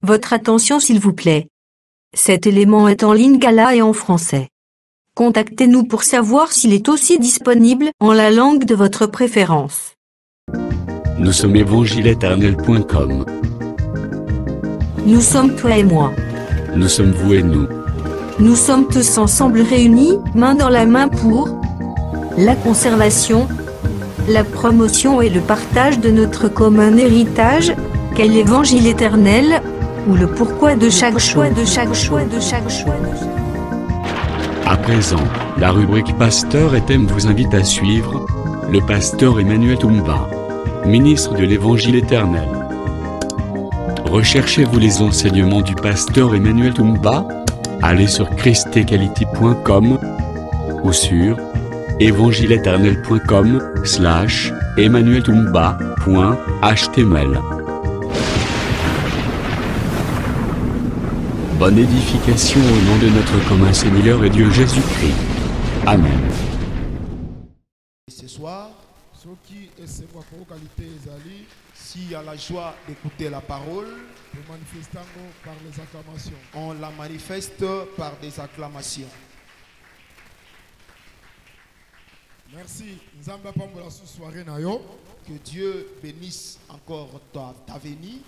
Votre attention s'il vous plaît. Cet élément est en lingala et en français. Contactez-nous pour savoir s'il est aussi disponible en la langue de votre préférence. Nous sommes évangileéternel.com. Nous sommes toi et moi. Nous sommes vous et nous. Nous sommes tous ensemble réunis, main dans la main pour la conservation, la promotion et le partage de notre commun héritage, qu'est l'évangile éternel, ou le pourquoi de chaque choix, de chaque choix, de chaque choix. À présent, la rubrique Pasteur et thème vous invite à suivre le pasteur Emmanuel Toumba, ministre de l'Évangile éternel. Recherchez-vous les enseignements du pasteur Emmanuel Toumba? Allez sur christequality.com ou sur evangileeternel.com/emmanueltoumba.html. Bonne édification au nom de notre commun Seigneur et Dieu Jésus-Christ. Amen. Ce soir, s'il y a la joie d'écouter la parole, on la manifeste par des acclamations. Merci. Que Dieu bénisse encore ta venue.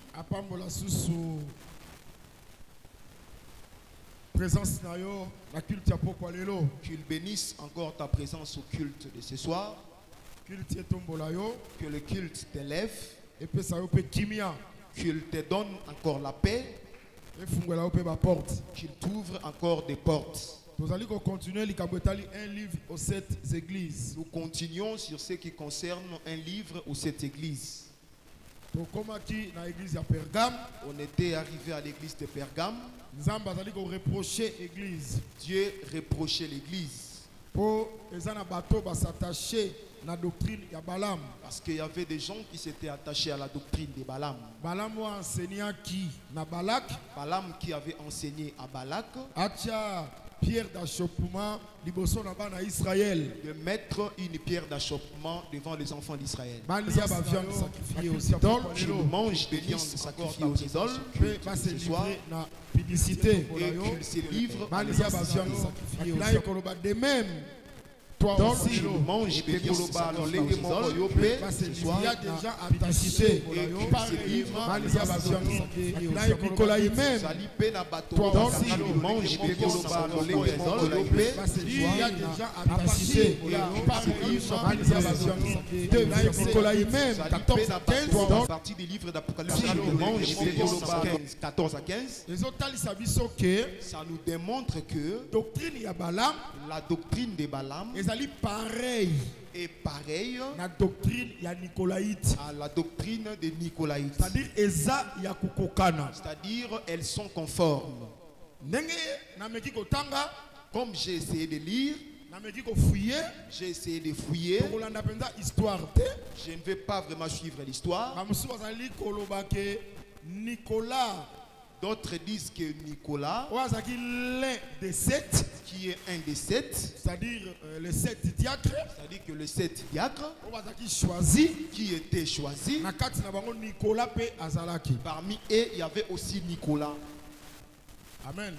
Qu'il bénisse encore ta présence au culte de ce soir. Que le culte t'élève. Qu'il te donne encore la paix. Qu'il t'ouvre encore des portes. Nous continuons sur ce qui concerne un livre ou cette église. On était arrivé à l'église de Pergame. Dieu reprochait l'église. Parce qu'il y avait des gens qui s'étaient attachés à la doctrine de Balaam. Balaam qui avait enseigné à Balak pierre d'achoppement de mettre une pierre d'achoppement devant les enfants d'Israël. Qu'ils mangent des viandes sacrifiées aux idoles ce soir et qu'ils se livrent à de même. Donc, ils mangent des viandes sacrifiées aux idoles ce soir et qu'ils se livrent à ils mangent des viandes sacrifiées aux idoles. À partir du livre d'Apocalypse, 14 à 15, ça nous démontre que la doctrine de Balaam est pareille à la doctrine des Nicolaïtes. C'est-à-dire elles sont conformes. Comme j'ai essayé de lire, j'ai essayé de fouiller. Je ne vais pas vraiment suivre l'histoire. D'autres disent que Nicolas, qui est un des 7, c'est-à-dire les 7 diacres, c'est-à-dire que les 7 diacres qui étaient choisis, parmi eux il y avait aussi Nicolas. Amen.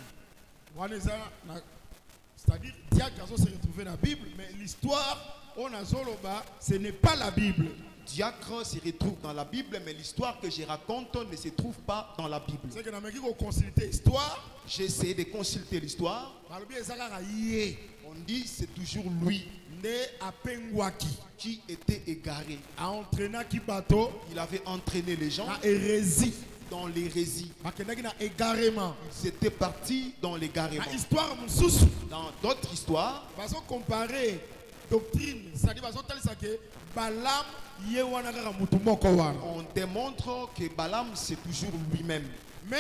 C'est-à-dire diacre se retrouver dans la Bible, mais l'histoire ce n'est pas la Bible. Diacre se retrouve dans la Bible, mais l'histoire que je raconte ne se trouve pas dans la Bible. J'ai essayé de consulter l'histoire. On dit c'est toujours lui qui était égaré. Il avait entraîné les gens dans l'hérésie. C'était parti dans l'égarement. Dans d'autres histoires, doctrine, c'est-à-dire que Balaam on démontre que Balaam c'est toujours lui-même. Mais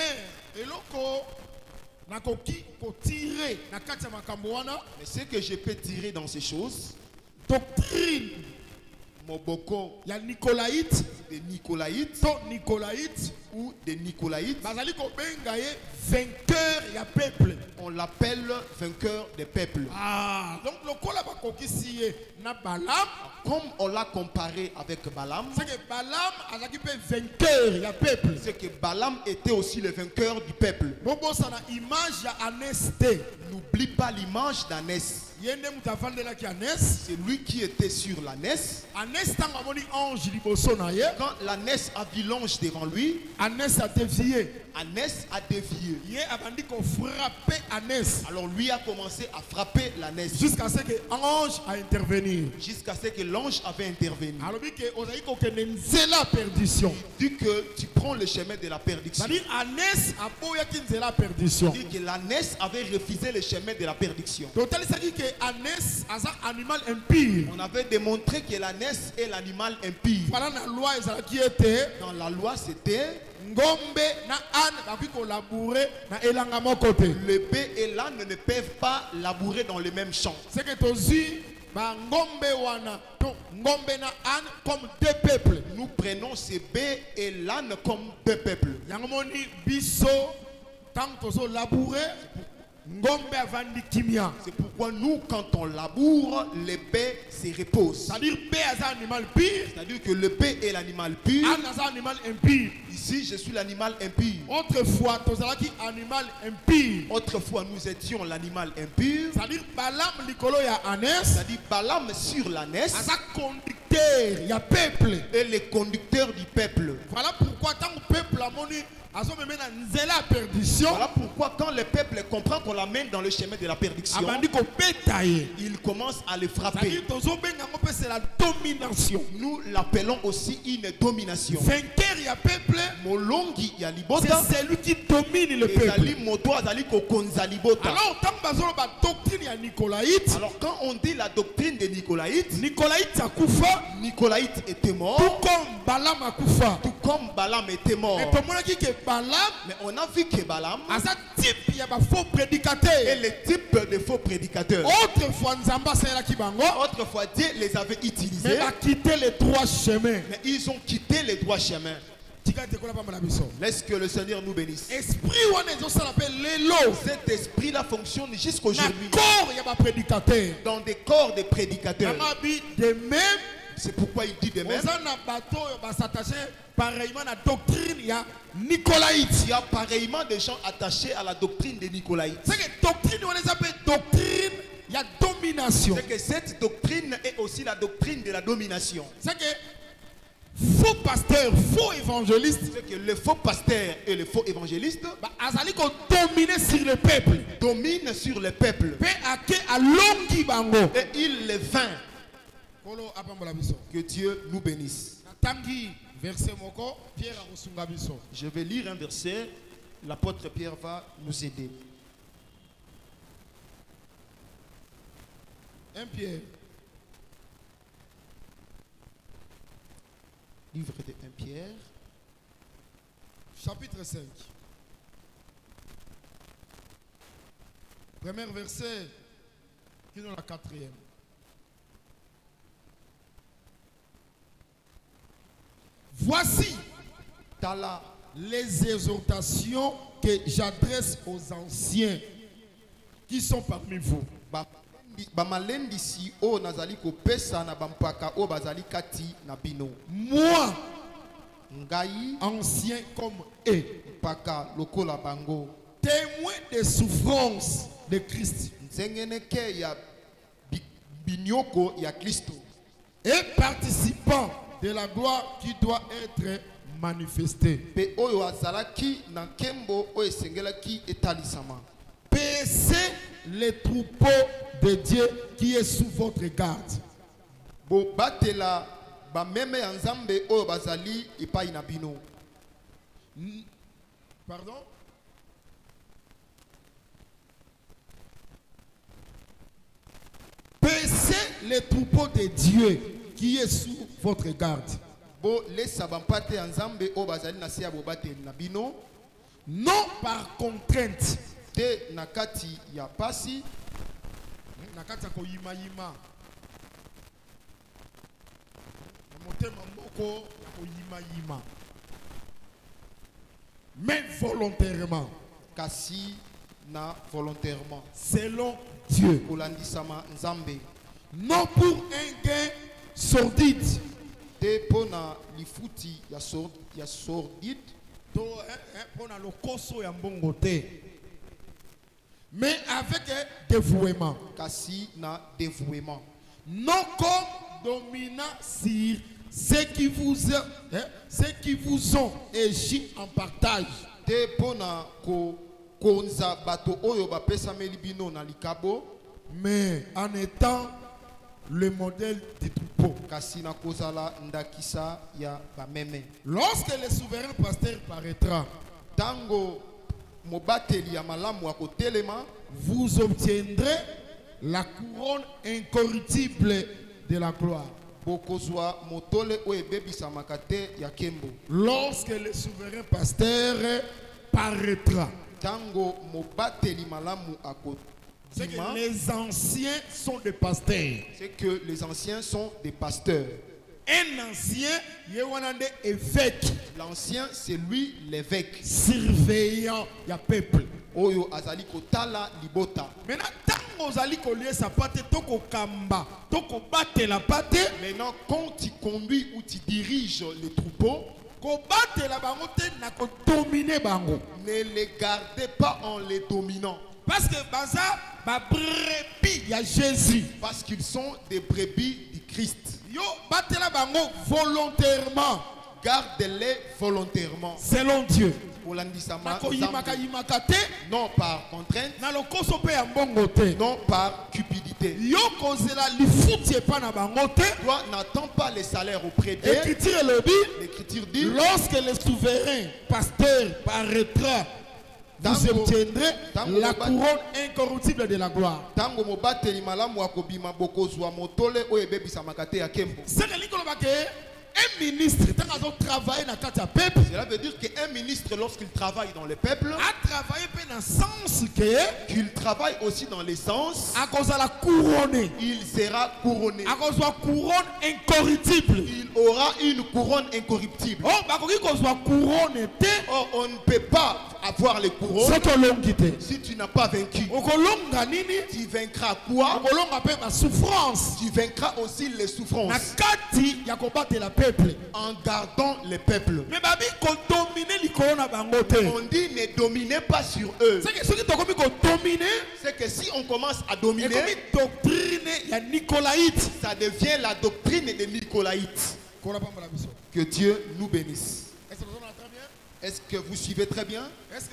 ce que je peux tirer dans ces choses, doctrine Moboko, il y a Nicolaïte, des Nicolaïtes, Nicolaïte ou des Nicolaïtes. bazali ko benga ye vainqueur ya peuple. On l'appelle vainqueur des peuples. Ah, donc le kola ba kokisi ye na Balaam. Comme on l'a comparé avec Balaam, C'est que Balaam azaki pe vainqueur ya peuple. c'est que Balaam était aussi le vainqueur du peuple. Bobo sana image ya Aneste. N'oublie pas l'image d'Anès. Yende mutavandela ki Anes. C'est lui qui était sur l'ânesse. Anes tanga moni ange liboso na ye. Quand l'ânesse a vu l'ange devant lui, Anes a dévié. Anès a dévié. Ye abandi ko frapper Anes. Alors lui a commencé à frapper l'ânesse Jusqu'à ce que ange a intervenir. jusqu'à ce que l'ange avait intervenu. Alors que ozali ko kende nzela perdition. Dit que tu prends le chemin de la perdition. C'est-à-dire Anes a boya ki nzela perdition. Dit que l'ânesse avait refusé le chemin de la perdition. Total ça dit que Anes asa animal impur. On avait démontré que l'ânesse est l'animal impur. Voilà la loi ezalaki ete Dans la loi, c'était ngombe na ane bakoki kolabourer na elanga moko te. le bœuf et l'âne ne peuvent pas labourer dans le même champ. C'est que tozwi ba ngombe wana to ngombe na ane comme deux peuples. Nous prenons ces bœufs et l'âne comme deux peuples. Yango moni biso tant tozo labourer ngombe avandi kimia. C'est pourquoi nous, quand on laboure, les bœufs se reposent. C'est-à-dire bé aza animal pur, C'est-à-dire que le bœuf est l'animal pur. ane aza animal impur. Ici, je suis l'animal impur. Autrefois tozalaki animal impur. Autrefois, nous étions l'animal impur. C'est-à-dire Balaam likolo ya Anes C'est-à-dire Balaam sur l'ânesse aza conducteur ya peuple. et les conducteurs du peuple. Voilà pourquoi tant que peuple a moni azo meme na nzela perdition. Voilà pourquoi quand le peuple comprend qu'on l'amène dans le chemin de la perdition, Abandi ko beta ye. il commence à le frapper. C'est-à-dire tozo benga ngo pe c'est la domination. Nous l'appelons aussi une domination. Vainqueur ya peuple, Molongi ya libota, c'est celui qui domine le ezali peuple. moto azali kokonza libota. Alors tant bazolo ba doctrine ya Nicolaïte, Alors quand on dit la doctrine des Nicolaïtes, Nicolaïte akufa Nicolaïte était mort, tout comme Balaam akufa. tout comme Balaam était mort. Et pour moi qui que Balaam Mais on a vu que Balaam asa type ya ba faux est prédicateur. le type de faux prédicateurs. Autrefois Nzamba sala ki bango, Autrefois, Dieu les avait mais utilisés, a quitté les trois chemins. mais ils ont quitté les droits chemins. Tika te kola pa mala biso. Laisse que le Seigneur nous bénisse. Esprit wana ezo sala pe lelo. Cet esprit-là fonctionne Na jusqu'aujourd'hui corps ya ba prédicateur. dans des corps de prédicateurs. Namabi de même. C'est pourquoi il dit de même. Oza na bateau va s'attacher pareillement à la doctrine ya Nicolaïte. Il y a pareillement des gens attachés à la doctrine des Nicolaïtes. C'est que doctrine on les appelle doctrine ya domination. C'est que cette doctrine est aussi la doctrine de la domination. C'est que faux pasteur, faux évangéliste, C'est que le faux pasteur et le faux évangéliste bah azali ko dominer sur le peuple. dominent sur le peuple. Pe ake alongi bango. Et il les vainc. Kolo apambola biso. Que Dieu nous bénisse. Tangi verset moko Pierre akosunga biso. Je vais lire un verset. L'apôtre Pierre va nous aider. 1 Pierre Livre de 1 Pierre, chapitre 5. Premier verset qui est dans la 4e. Voici Tala les exhortations que j'adresse aux anciens qui sont parmi vous. bamalendisi o nazali kopesa na bampaka o bazali kati na bino. Moi, Ngai ancien comme eux, mpaka lokola bango. témoin des souffrances de Christ Nzengeneke ya binyoko ya Kristo. et participant de la gloire qui doit être manifestée. Pe oyo azalaki na nkembo oyo esengelaki etalisama. Paissez les troupeaux de Dieu qui est sous votre garde. Bo batela bameme ya Nzambe oyo bazali epai na bino. Pardon? Paissez les troupeaux de Dieu qui est sous votre garde. Bo lesa bampate ya Nzambe oyo bazali na se ya bobateli na bino. Non par contrainte. Te na kati ya pasi. Nakati ya koyima yima. Na motema mboko ya koyima yima. mais volontairement. Kasi na volontairement. Selon Dieu. Kolandisama nzambe. Non pour un gain sordide. Te pona lifuti ya sordide. To pona lokoso ya mbongo te. Mais avec un dévouement. Kasi na dévouement. Non comme dominant sur ceux qui vous ont échis en partage. Te pona ko konza bato oyo ba pesa melibino na likabo. Mais en étant le modèle du troupeau. Kasi na kozala ndakisa ya ba meme. Lorsque le souverain pasteur paraîtra, tango mobateli ya malamu wa kotelema, vous obtiendrez la couronne incorruptible de la gloire. Bokozwa motole o ebebisa makate ya kembo. Lorsque le souverain pasteur paraîtra, tango mobateli malamu c'est que les anciens sont des pasteurs. C'est que les anciens sont des pasteurs. Un ancien, yewanande évêque. L'ancien, c'est lui l'évêque. Surveillant ya peuple. Oyo azali kotala libota. Maintenant, tant ozali kolie sa pate, toko kamba, toko bate la pate. Maintenant, quand tu conduis ou tu diriges les troupeaux, kobate la bango te na ko dominer bango. Ne les gardez pas en les dominant. Parce que baza ba brebis ya Jésus. Parce qu'ils sont des brebis du Christ. Yo bate la bango volontairement. Gardez-les volontairement. Selon Dieu. Non par contrainte. Non par cupidité. Toi n'attends pas les salaires auprès d'eux. L'Écriture dit, lorsque le souverain pasteur paraîtra, vous obtiendrez la couronne incorruptible de la gloire. Un ministre, cela veut dire qu'un ministre, lorsqu'il travaille dans le peuple, a travaillé dans le sens qu'il travaille aussi dans le sens, il sera couronné. Couronne incorruptible. Il aura une couronne incorruptible. Oh, on ne peut pas avoir les couronnes si tu n'as pas vaincu. Tu vaincras quoi? Tu vaincras aussi les souffrances en gardant les peuples. On dit ne dominez pas sur eux. C'est que si on commence à dominer, ça devient la doctrine des Nicolaïtes. Que Dieu nous bénisse. Est-ce que vous suivez très bien? Est-ce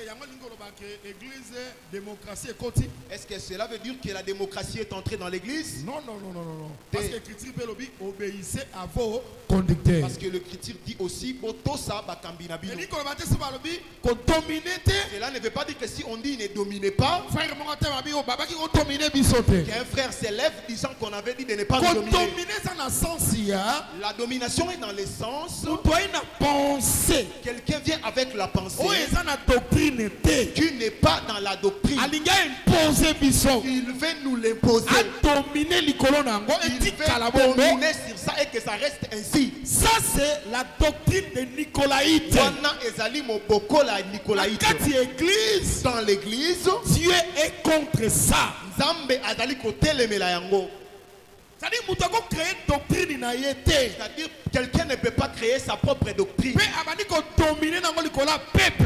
que cela veut dire que la démocratie est entrée dans l'église? Non. Parce que l'Écriture obéissez à vos conducteurs. Parce que l'Écriture dit aussi cela ne veut pas dire que si on dit ne dominez pas, qu'un frère s'élève disant qu'on avait dit de ne pas dominer. La domination est dans le sens quelqu'un vient avec la pensée qui n'est pas dans la doctrine. Il veut nous l'imposer. Il veut dominer sur ça et que ça reste ainsi. Ça c'est la doctrine de Nicolaïte. Dans l'église, Dieu est contre ça. C'est-à-dire quelqu'un ne peut pas créer sa propre doctrine.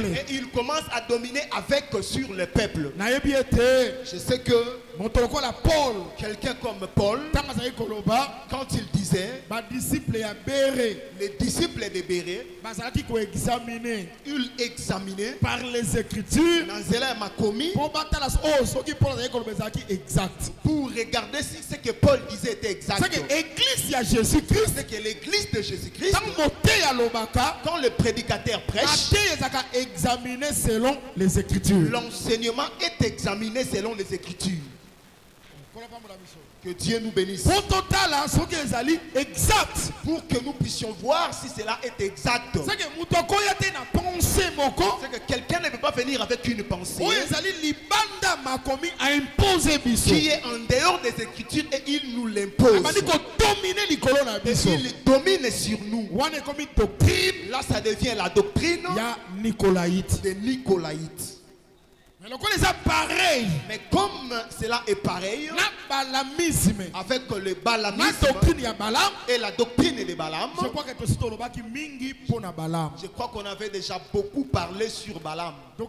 Et il commence à dominer avec sur le peuple. Je sais que quelqu'un comme Paul, quand il disait les disciples de Béré, ils examinaient par les Écritures pour regarder si ce que Paul disait était exact. C'est que l'église de Jésus-Christ, c'est que l'église de Jésus-Christ, quand le prédicateur prêche, examiné selon les Écritures. L'enseignement est examiné selon les Écritures. Que Dieu nous bénisse. Pour que nous puissions voir si cela est exact. C'est que quelqu'un ne peut pas venir avec une pensée qui est en dehors des Écritures et il nous l'impose. Et il domine sur nous. Là, ça devient la doctrine des Nicolaïtes. Mais pareil. Mais comme cela est pareil avec le balamisme et la doctrine de Balaam, je crois qu'on avait déjà beaucoup parlé sur Balaam. La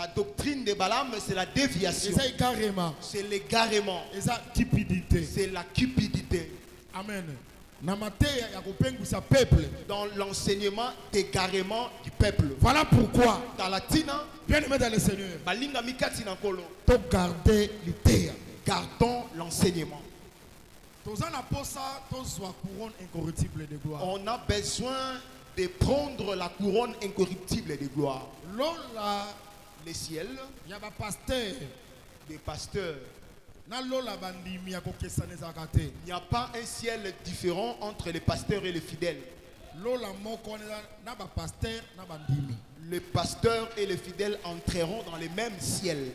doctrine de Balaam, c'est la déviation. C'est l'égarement. C'est la cupidité. Amen. Dans l'enseignement d'égarement du peuple. Voilà pourquoi, bien aimé dans le Seigneur, gardons l'enseignement. On a besoin de prendre la couronne incorruptible de gloire. Les ciels, des pasteurs. Il n'y a pas un ciel différent entre les pasteurs et les fidèles. Les pasteurs et les fidèles entreront dans les mêmes ciels.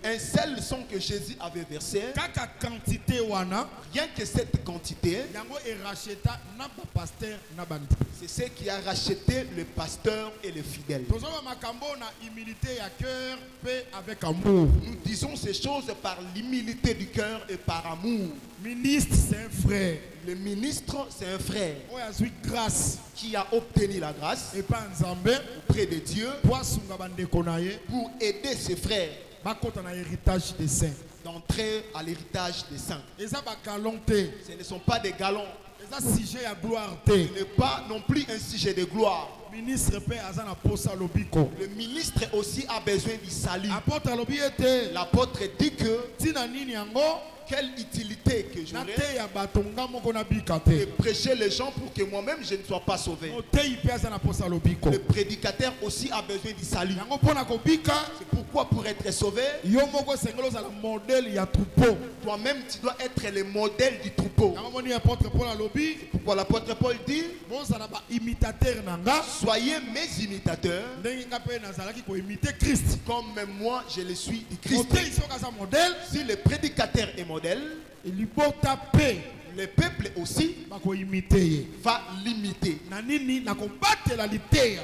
Un seul son que Jésus avait versé, rien que cette quantité, c'est ce qui a racheté le pasteur et les fidèles. Nous disons ces choses par l'humilité du cœur et par amour. Ministre, c'est un frère. Le ministre, c'est un frère qui a obtenu la grâce auprès de Dieu pour aider ses frères d'entrer à l'héritage des saints. Ce ne sont pas des galons. Ce n'est pas non plus un sujet de gloire. Le ministre aussi a besoin du salut. L'apôtre dit que quelle utilité que j'aurais de prêcher les gens pour que moi-même je ne sois pas sauvé. Le prédicateur aussi a besoin du salut. C'est pourquoi pour être sauvé, toi-même tu dois être le modèle du troupeau. C'est pourquoi l'apôtre Paul dit, soyez mes imitateurs comme moi je le suis du Christ. Si le prédicateur est modèle, le peuple aussi va l'imiter.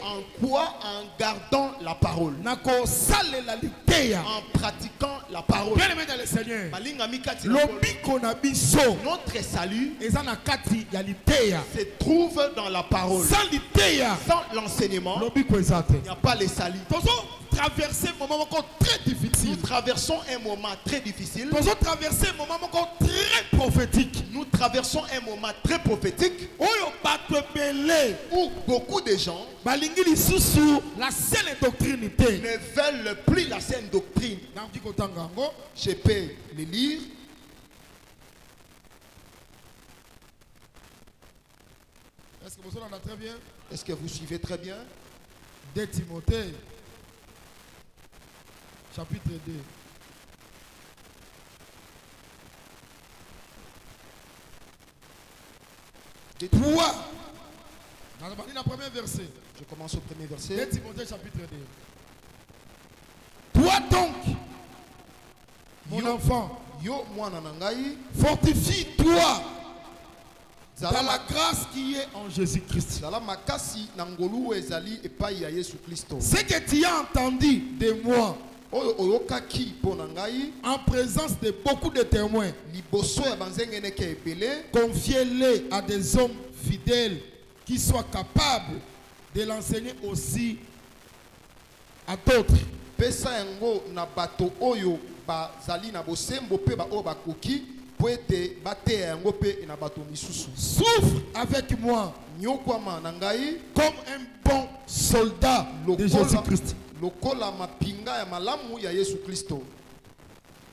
En quoi? En gardant la parole. En pratiquant la parole. Notre salut se trouve dans la parole. Sans l'enseignement, il n'y a pas le salut. Traverser un moment très difficile. Nous traversons un moment très difficile. Nous traversons un moment très prophétique. Nous traversons un moment très prophétique où beaucoup de gens la saine doctrine ne veulent plus la saine doctrine. Je peux le lire. Est-ce que vous entendez très bien? Est-ce que vous suivez très bien? 2 Timothée chapitre 2. Toi, dans le premier verset. Je commence au premier verset. 2 Timothée chapitre 2. Toi donc, mon enfant, fortifie-toi dans la grâce qui est en Jésus-Christ. Ce que tu as entendu de moi en présence de beaucoup de témoins, confiez-les à des hommes fidèles qui soient capables de l'enseigner aussi à d'autres. Souffre avec moi comme un bon soldat de Jésus-Christ.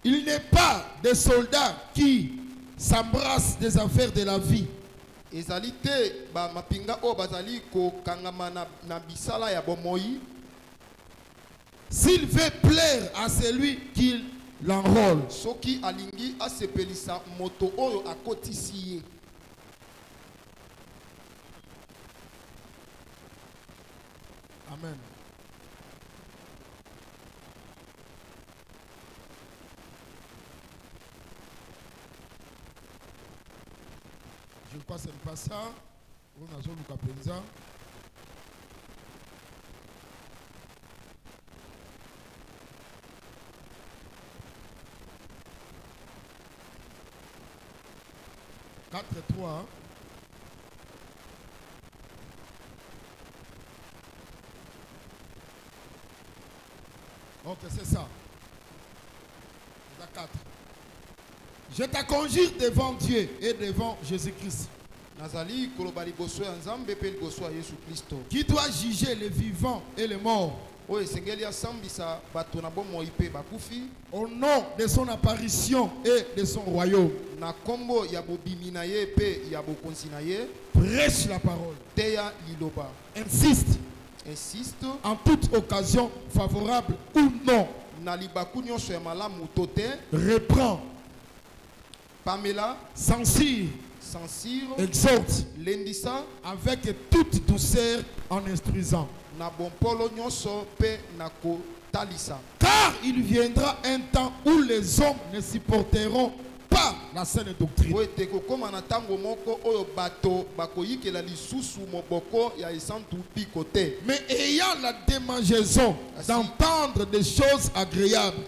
Il n'est pas des soldats qui s'embrassent des affaires de la vie. S'il veut plaire à celui qui l'enrôle. Amen. Je crois que ce n'est pas ça. On a joué Lucas Penza. Quatre et 3. Ok, c'est ça. C'est 4. Je t'acconjure devant Dieu et devant Jésus-Christ, qui doit juger les vivants et les morts, au nom de son apparition et de son royaume. Prêche la parole. Insiste en toute occasion favorable ou non. Reprend, Pamela, censure, exhorte avec toute douceur en instruisant. Car il viendra un temps où les hommes ne supporteront pas la saine doctrine, mais ayant la démangeaison d'entendre des choses agréables,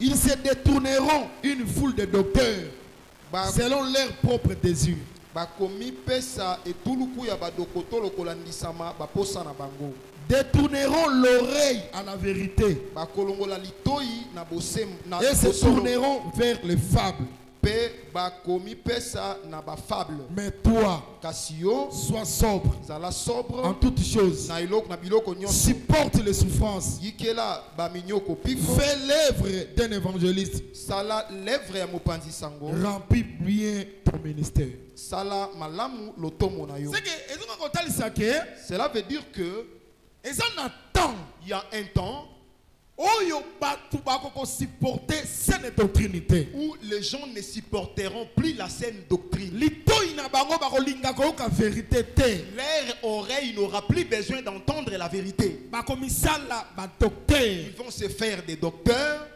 ils se détourneront une foule de docteurs selon leurs propres désirs. Détourneront l'oreille à la vérité et se tourneront vers les fables. Mais toi, sois sobre en toutes choses. Supporte les souffrances. Fais l'œuvre d'un évangéliste. Remplis bien ton ministère. Cela veut dire que il y a un temps où les gens ne supporteront plus la saine doctrine. Leur oreille n'aura plus besoin d'entendre la vérité. Ils vont se faire des docteurs.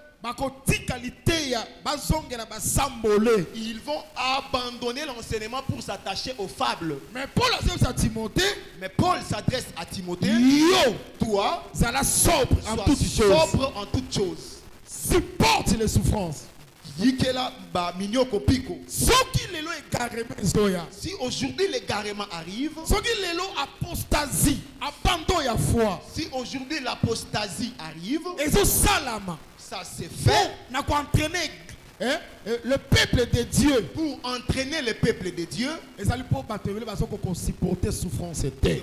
Ils vont abandonner l'enseignement pour s'attacher aux fables. Mais Paul s'adresse à Timothée. Toi, sois sobre en toutes choses. Supporte les souffrances. Si aujourd'hui l'égarement arrive, si aujourd'hui l'apostasie arrive, ça c'est fait le peuple de Dieu, pour entraîner le peuple de Dieu,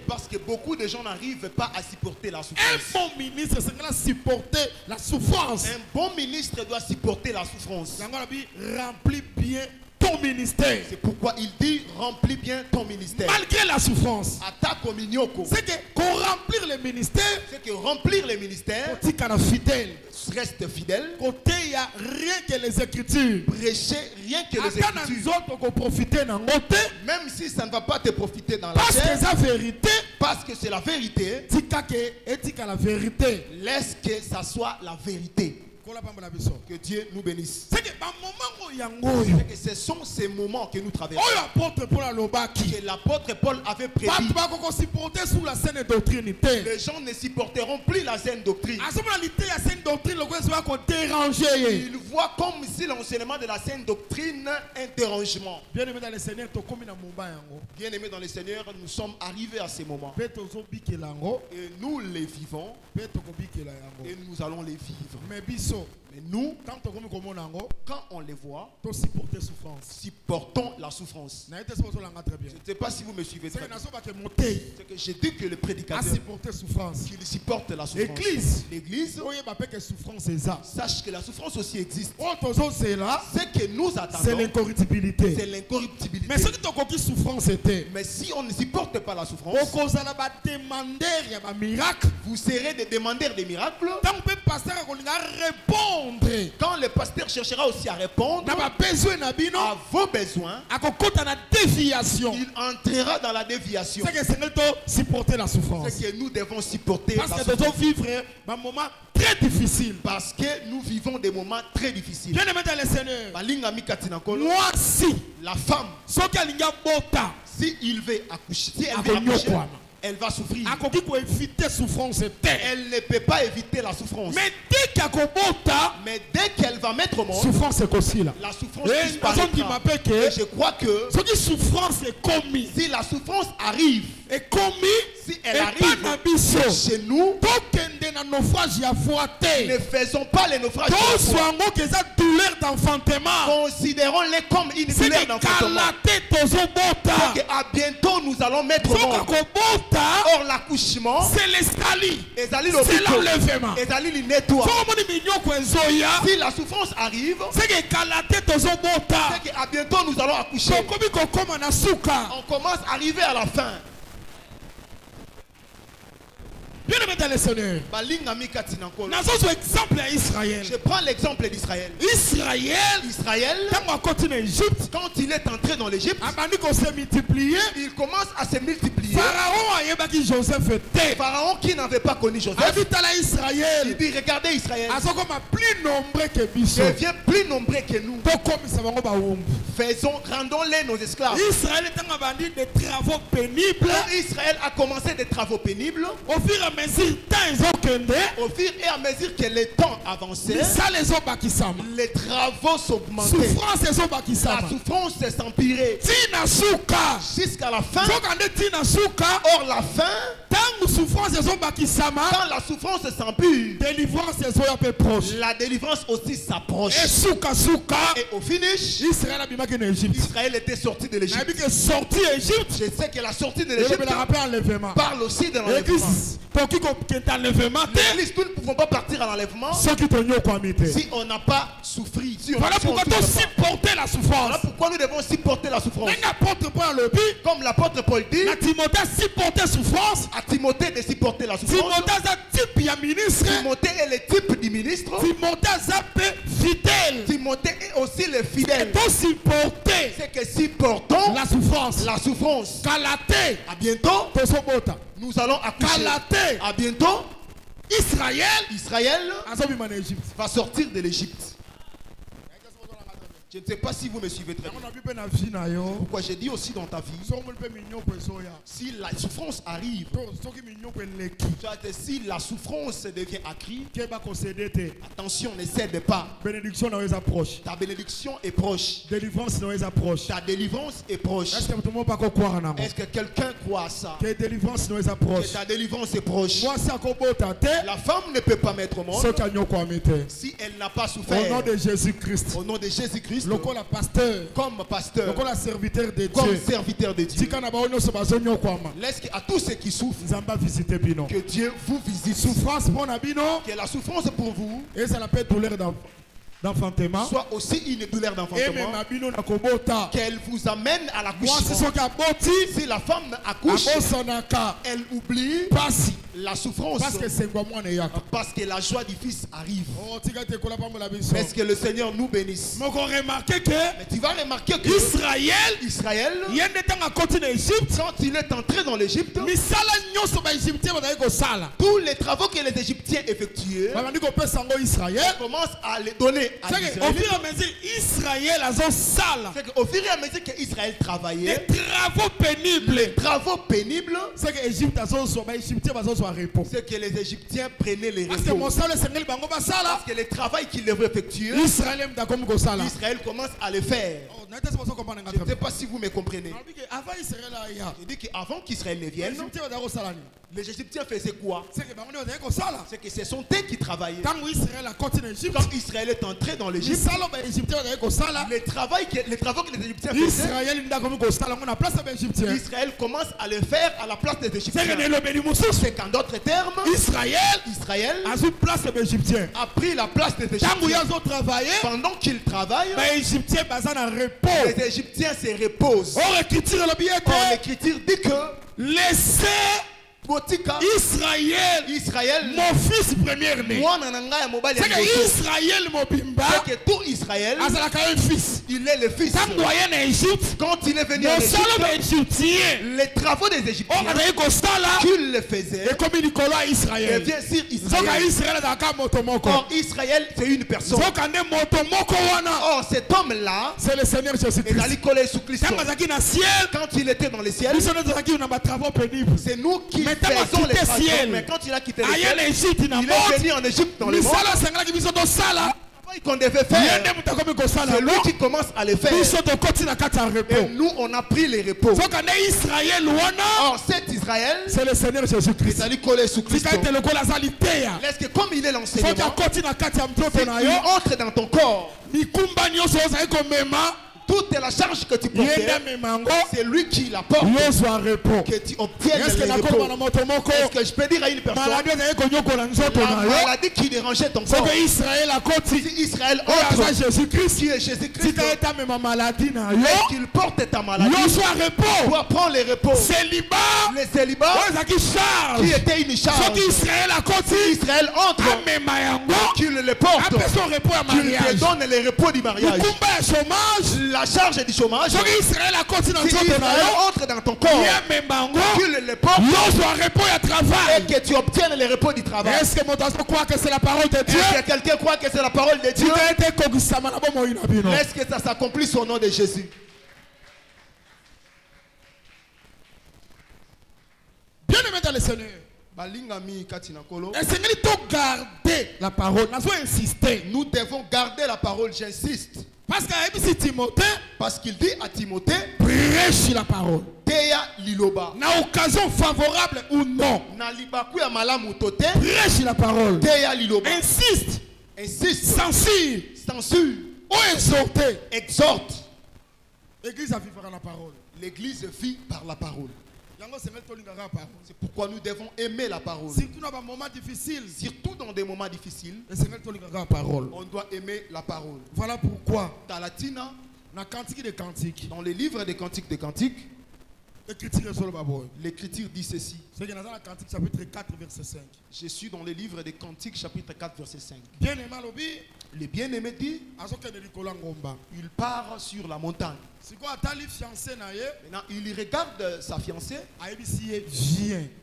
parce que beaucoup de gens n'arrivent pas à supporter la souffrance. Un bon ministre supporter la souffrance. Un bon ministre doit supporter la souffrance. Remplis bien ton ministère. C'est pourquoi il dit remplis bien ton ministère. Malgré la souffrance. C'est que remplir le ministère. C'est que remplir le ministère. Fidèle. Reste fidèle. Côté il y a rien que les écritures. Prêcher rien que les écritures. Même si ça ne va pas te profiter dans la chair. Parce que c'est la vérité. Laisse que ça soit la vérité. Que Dieu nous bénisse. C'est que ce sont ces moments que nous traversons. Que l'apôtre Paul avait prédit. Les gens ne supporteront plus la saine doctrine. Ils voient comme si l'enseignement de la saine doctrine un dérangement. Bien-aimés dans le Seigneur, nous sommes arrivés à ces moments. Et nous les vivons. Et nous allons les vivre. Mais nous, quand on les voit, supportons la souffrance. Je ne sais pas si vous me suivez très bien. C'est que j'ai dit que le prédicateur qu'il supporte la souffrance. L'église sache que la souffrance aussi existe. Ce que nous attendons, c'est l'incorruptibilité. Mais si on ne supporte pas la souffrance, vous serez des demandeurs de miracles. répondre quand le pasteur cherchera aussi à répondre à vos besoins, déviation. il entrera dans la déviation. C'est que c'est supporter la souffrance. C'est que nous devons supporter parce la que souffrance. nous devons vivre un moment très difficile. Parce que nous vivons des moments très difficiles. Bien aimé dans le Seigneur. Moi si la femme, si il veut accoucher, si elle veut accoucher, elle va souffrir. Elle ne peut pas éviter la souffrance. Mais dès qu'elle va mettre au monde, la souffrance disparaîtra. Et je crois que si la souffrance arrive, si elle arrive chez nous, ne faisons pas les naufrages de la foi. Considérons-les comme une douleur d'enfantement. À bientôt nous allons mettre au monde. Or l'accouchement, c'est l'escalier, c'est l'enlèvement. Si la souffrance arrive, c'est qu'à bientôt nous allons accoucher. On commence à arriver à la fin. Bien aimé dans le Seigneur. Je prends l'exemple d'Israël. Israël, quand il est entré dans l'Égypte, il commence à se multiplier. Pharaon qui n'avait pas connu Joseph, il dit regardez Israël, devient plus nombreux que nous. Rendons-les nos esclaves. Israël des travaux pénibles. Israël a commencé des travaux pénibles. Au fur et à mesure que le temps avançait, les travaux s'augmentaient. La souffrance s'empirait jusqu'à la fin. Or la fin, quand la souffrance s'empire, la délivrance aussi s'approche. Et au finish, Israël était sorti de l'Égypte. Je sais que la sortie de l'Égypte parle aussi de l'enlèvement. L'église, nous ne pouvons pas partir à l'enlèvement si on n'a pas souffert. Voilà pourquoi nous devons supporter la souffrance. Voilà pourquoi nous devons supporter la souffrance. Comme l'apôtre Paul dit, à Timothée de supporter la souffrance. Timothée est le type du ministre. Timothée est aussi le fidèle. C'est que supportons la souffrance. À bientôt, nous allons accoucher. À bientôt, Israël va sortir de l'Égypte. Je ne sais pas si vous me suivez très bien. Pourquoi j'ai dit aussi dans ta vie, si la souffrance arrive, si la souffrance devient accrue, attention, ne cède pas. Ta bénédiction est proche. Ta délivrance est proche. Est-ce que quelqu'un croit à ça? Que ta délivrance est proche. La femme ne peut pas mettre au monde si elle n'a pas souffert. Au nom de Jésus-Christ. Au nom de Jésus-Christ. Comme pasteur, comme serviteur de Dieu, laisse à tous ceux qui souffrent que Dieu vous visite. Que la souffrance pour vous soit aussi une douleur d'enfantement, qu'elle vous amène à l'accouchement. Si la femme accouche, elle oublie la souffrance parce que la joie du fils arrive. Est-ce que le Seigneur nous bénisse? Mais tu vas remarquer que Israël, quand il est entré dans l'Égypte, tous les travaux que les Égyptiens effectuaient, commencent à les donner. Au fur et à mesure au fur et à mesure qu'Israël travaillait, les travaux pénibles, c'est que les Égyptiens prenaient les repos. Parce que le travail qu'ils devaient effectuer, Israël commence à le faire. Je ne sais pas si vous me comprenez. Je dis qu'avant qu'Israël ne vienne, les Égyptiens faisaient quoi? C'est que ce sont eux qui travaillaient. Quand Israël est entré dans l'Égypte, les travaux que les Égyptiens faisaient, Israël commence à le faire à la place des Égyptiens. C'est qu'en d'autres termes, Israël a pris la place des Égyptiens. Pendant qu'ils travaillent, les Égyptiens se reposent. Or, l'Écriture dit que Israël, mon fils premier-né. C'est que Israël, que tout Israël, il est le fils. Quand il est venu en Égypte, les travaux des Égyptiens, qu'il le faisait, et comme il dit Israël. bien sûr Israël. Or Israël, c'est une personne. Or cet homme-là, c'est le Seigneur Jésus-Christ. quand il était dans les ciels, c'est nous qui faisons les travaux. Mais quand il a quitté le ciel, il est venu en Égypte dans le monde. Qu'on devait faire, c'est lui qui commence à le faire. Et nous on a pris les repos. Or cet Israël, c'est le Seigneur Jésus-Christ. Est-ce que comme il est l'enseignement, c'est qu'il entre dans ton corps. Toute la charge que tu portais, c'est lui qui la porte. Que tu obtiennes le repos. Est-ce que je peux dire à une personne, la maladie qui dérangeait ton corps, si Israël entre, Jésus-Christ, qui est Jésus-Christ, est-ce qu'il porte ta maladie, tu dois prendre les repos. Les célibats, qui était une charge, si Israël entre, qu'il le porte, qu'il te donne les repos du mariage. La charge du chômage, si Israël entre dans ton corps, qu'il le porte, et que tu obtiennes les repos du travail. Est-ce que croit que c'est la parole de Dieu? Est-ce que quelqu'un croit que c'est la parole de Dieu? Est-ce que ça s'accomplit au nom de Jésus? Bien aimé dans le Seigneur, garder la parole. Nous devons garder la parole, j'insiste. Parce qu'il dit à Timothée, prêche la parole. Na occasion favorable ou non, prêche la parole. Insiste. Censure. Ou exhorte. L'église vivra la parole. L'église vit par la parole. C'est pourquoi nous devons aimer la parole. Surtout dans des moments difficiles, on doit aimer la parole. Voilà pourquoi dans la Tina, dans les livres des cantiques des cantiques, l'Écriture dit ceci. Je suis dans les livres des cantiques chapitre 4 verset 5. Le bien-aimé dit, il part sur la montagne. Maintenant, il regarde sa fiancée.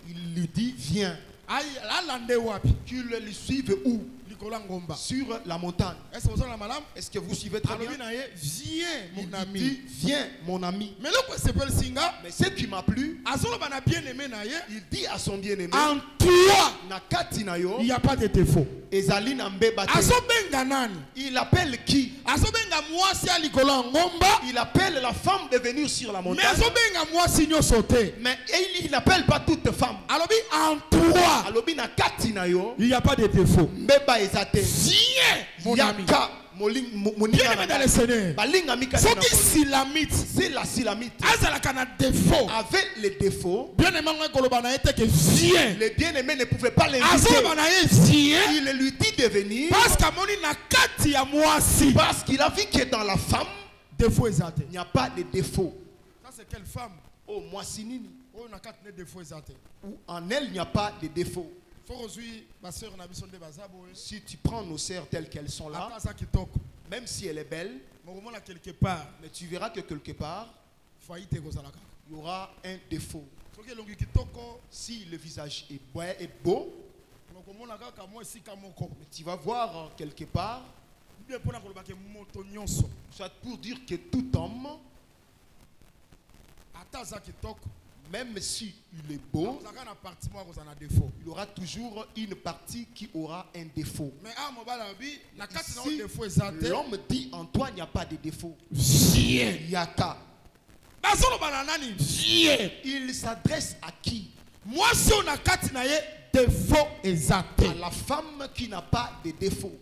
Il lui dit, viens. Qu'il le suive où? Sur la montagne. Est-ce que vous suivez très bien? Viens mon ami. Dit, viens mon ami. Mais ce qui m'a plu, il dit à son bien-aimé, en toi il n'y a pas de défaut. Il appelle qui? Il appelle la femme de venir sur la montagne. Mais il n'appelle pas toute femme. En toi il n'y a pas de défaut. Viens mon ami. Bien aimé dans le Seigneur. C'est la Silamite. Avec les défauts, le bien-aimé ne pouvait pas l'inviter. Il lui dit de venir parce qu'il a vu que dans la femme, il n'y a pas de défaut. Ça c'est quelle femme? Oh, moi sinini. Ou en elle il n'y a pas de défaut. Si tu prends nos sœurs telles qu'elles sont là, même si elle est belle, mais tu verras que quelque part il y aura un défaut. Si le visage est beau, mais tu vas voir quelque part, soit pour dire que tout homme, même si il est beau, il aura toujours une partie qui aura un défaut. Si l'homme dit en toi il n'y a pas de défaut, Yaka. Il s'adresse à qui? À la femme qui n'a pas de défaut.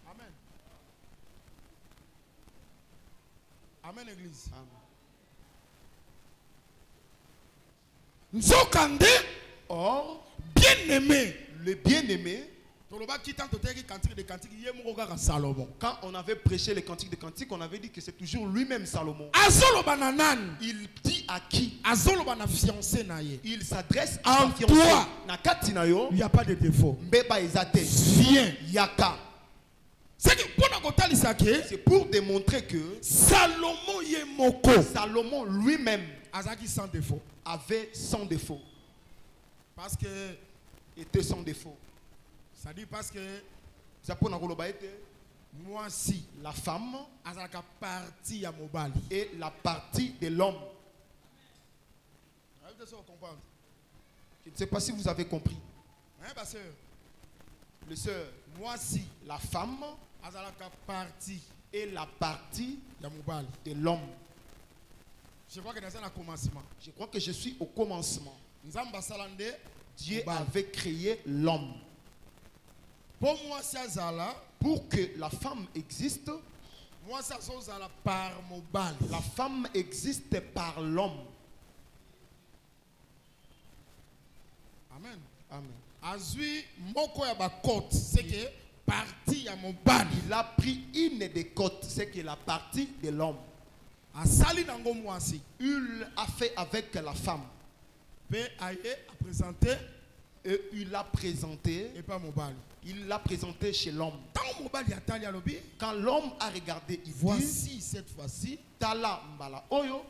Amen. Amen, Église. Amen. Or, bien-aimé, le bien-aimé, quand on avait prêché les cantiques de cantiques, on avait dit que c'est toujours lui-même Salomon. Il dit à qui? Il s'adresse à en sa fiancée. toi. Il n'y a pas de défaut. Viens. Yaka. C'est pour démontrer que Salomon lui-même sans défaut. Avait sans défaut. Parce que était sans défaut. Ça dit parce que moi si la femme est la partie de l'homme. Je ne sais pas si vous avez compris. Le sœur, moi si la femme est la partie de l'homme. Je crois que c'est un commencement. Je crois que je suis au commencement. Dieu avait créé l'homme. Pour que la femme existe, la femme existe par l'homme. Amen. Amen. Il a pris une des côtes, c'est que la partie de l'homme. Il a fait avec la femme. Et il l'a présenté. Il l'a présenté chez l'homme. Quand l'homme a regardé, il voici cette fois-ci Tala mbala oyo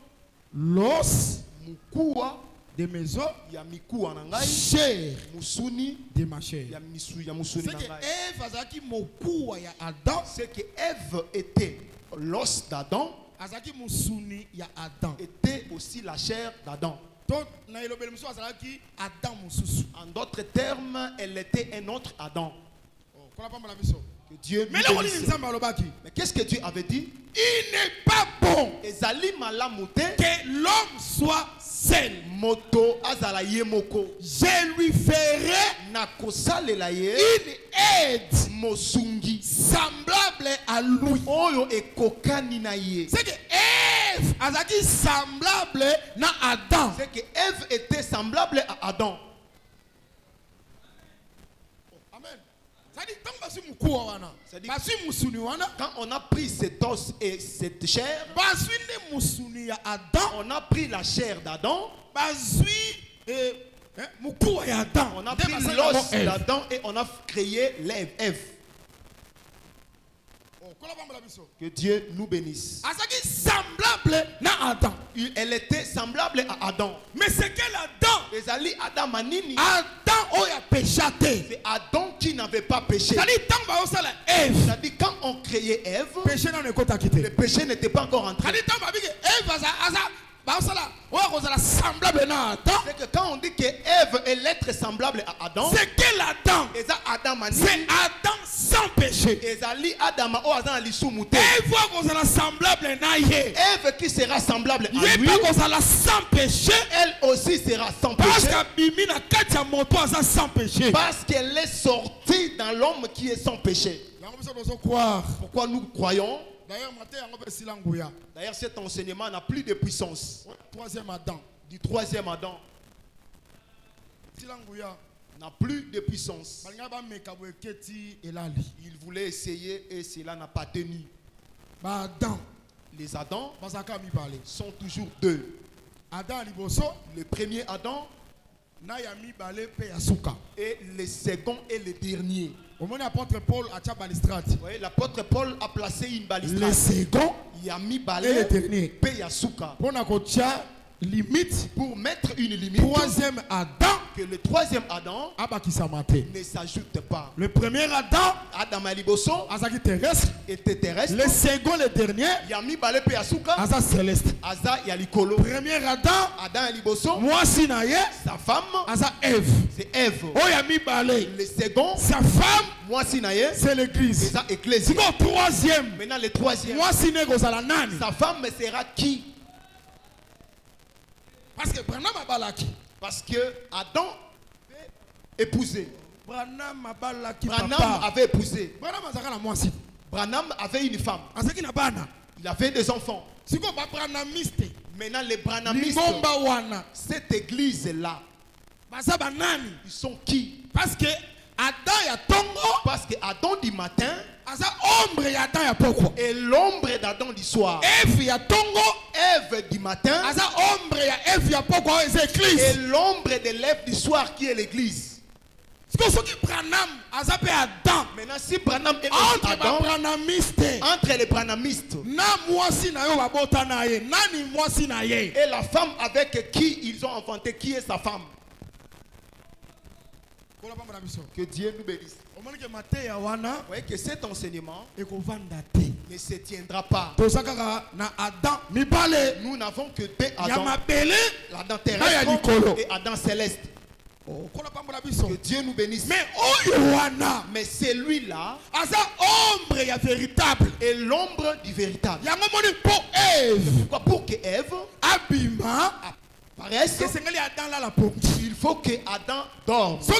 l'os mukua de mes os ya mikuwa na ngai chair musuni de ma chair. ya misu ya musuni na ngai. Eve azaki mokuwa ya Adam. C'est que Ève était l'os d'Adam. Azaki musuni ya Adam. Était aussi la chair d'Adam. En d'autres termes, elle était un autre Adam. Que Dieu mais qu'est-ce que Dieu avait dit? Il n'est pas bon que l'homme soit seul. Moto azala yemoko. Je lui ferai une aide mosungi semblable à lui. Oyo ekokani na ye. C'est que Ève azaki semblable na Adam. C'est que Ève était semblable à Adam. Quand on a pris cet os et cette chair, on a pris la chair d'Adam, on a pris l'os d'Adam et on a créé l'Ève. Que Dieu nous bénisse. Elle était semblable à Adam. Mais c'est quel Adam? C'est Adam qui n'avait pas péché. C'est-à-dire quand on créait Ève, le péché n'était pas encore entré. C'est que quand on dit que Ève est l'être semblable à Adam, c'est quel Adam? C'est Adam sans péché. Ève qui sera semblable à lui, sans péché. Elle aussi sera sans péché. Parce qu'elle est sortie dans l'homme qui est sans péché. Pourquoi nous croyons? D'ailleurs, cet enseignement n'a plus de puissance. Troisième Adam. Du troisième Adam n'a plus de puissance. Il voulait essayer et cela n'a pas tenu. Les Adams sont toujours deux. Le premier Adam et le second et le dernier. L'apôtre Paul l'apôtre Paul a placé une balustrade. Le second il a mis et le dernier. Limite pour mettre une limite. Troisième Adam. Que le troisième Adam ne s'ajoute pas. Le premier Adam était terrestre. Le second, le dernier céleste. Premier Adam, moi sa femme, Ève. C'est Ève. Le second, sa femme, c'est l'église. Troisième, maintenant le troisième, sa femme sera qui? Parce que Adam épousé. Branham avait épousé. Branham avait une femme. Il avait des enfants. Maintenant les branhamistes, cette église-là, ils sont qui? Parce que Adam du matin et l'ombre d'Adam du soir. Ève du matin et l'ombre de l'Ève du soir qui est l'église. Maintenant, si Branham est Adam, entre les branhamistes et la femme avec qui ils ont enfanté, qui est sa femme. Que Dieu nous bénisse. Vous voyez que cet enseignement ne se tiendra pas. Nous n'avons que deux Adam, l'Adam terrestre et Adam céleste. Que Dieu nous bénisse. Mais celui-là est l'ombre du véritable. Pourquoi? Pour que Ève apparaisse, il faut que Adam dorme. Si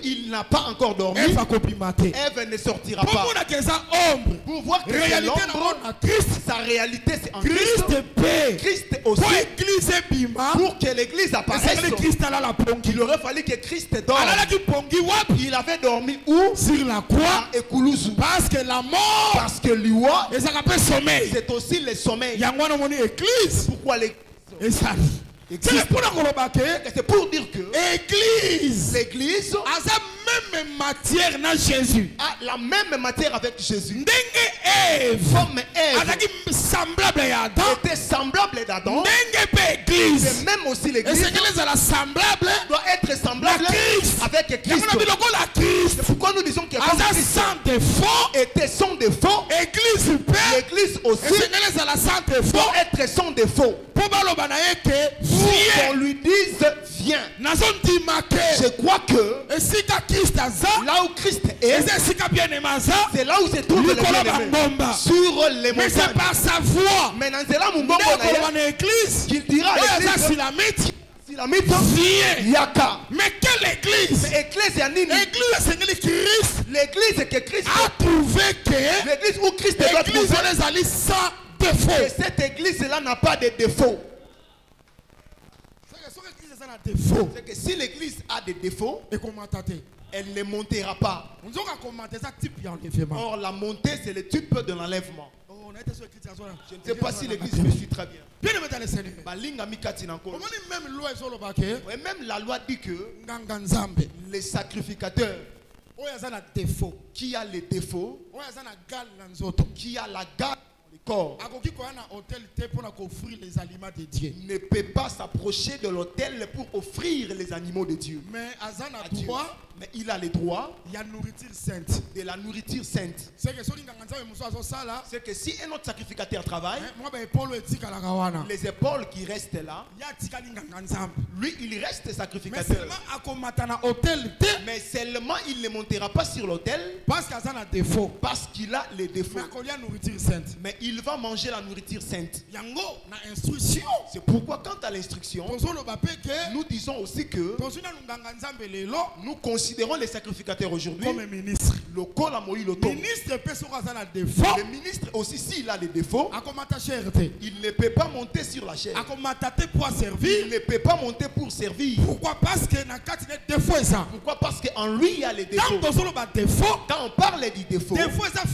il n'a pas encore dormi, Ève ne sortira pas. Pour voir que c'est l'ombre, sa réalité c'est en Christ. Christ aussi. Pour que l'église apparaisse, il aurait fallu que Christ dorme. Il avait dormi où? Sur la croix. Et Koulouzou. Parce que la mort, parce que l'iwa, c'est aussi le sommeil. Pourquoi l'église? C'est pour dire que l'église a la même matière dans Jésus. A la même matière avec Jésus. Comme Ève était semblable d'Adam. Et même aussi l'église doit être semblable avec Christ. C'est pourquoi nous disons que Christ était sans défaut. L'église aussi doit être sans défaut. Pour qu'on lui dise viens. Je crois que là où Christ est, c'est là où se trouve le bien-aimé. Sur les montagnes. Mais c'est par sa voix. Maintenant c'est là qu'il dira à l'église. Yaka. Mais quelle église? L'église que Christ a trouvé que l'église où Christ doit trouver sans défaut. Et cette église-là n'a pas de défaut. C'est que si l'église a des défauts, elle ne montera pas. Or la montée c'est le type de l'enlèvement. Je ne sais pas si l'église me suit très bien. Même la loi dit que les sacrificateurs qui a les défauts, qui a la gale dans le corps, ne peut pas s'approcher de l'autel pour offrir les animaux de Dieu. Mais il a les droits de la nourriture sainte. C'est que si un autre sacrificateur travaille, les épaules qui restent là, lui il reste sacrificateur. Mais seulement il ne montera pas sur l'autel parce qu'il a les défauts. Mais il va manger la nourriture sainte. C'est pourquoi quant à l'instruction, nous disons aussi que nous considérons les sacrificateurs aujourd'hui comme un ministre. Le ministre aussi, s'il a des défauts, il ne peut pas monter sur la chair. Il ne peut pas monter pour servir. Pourquoi? Parce qu'en lui il y a les défauts. Quand on parle du défaut,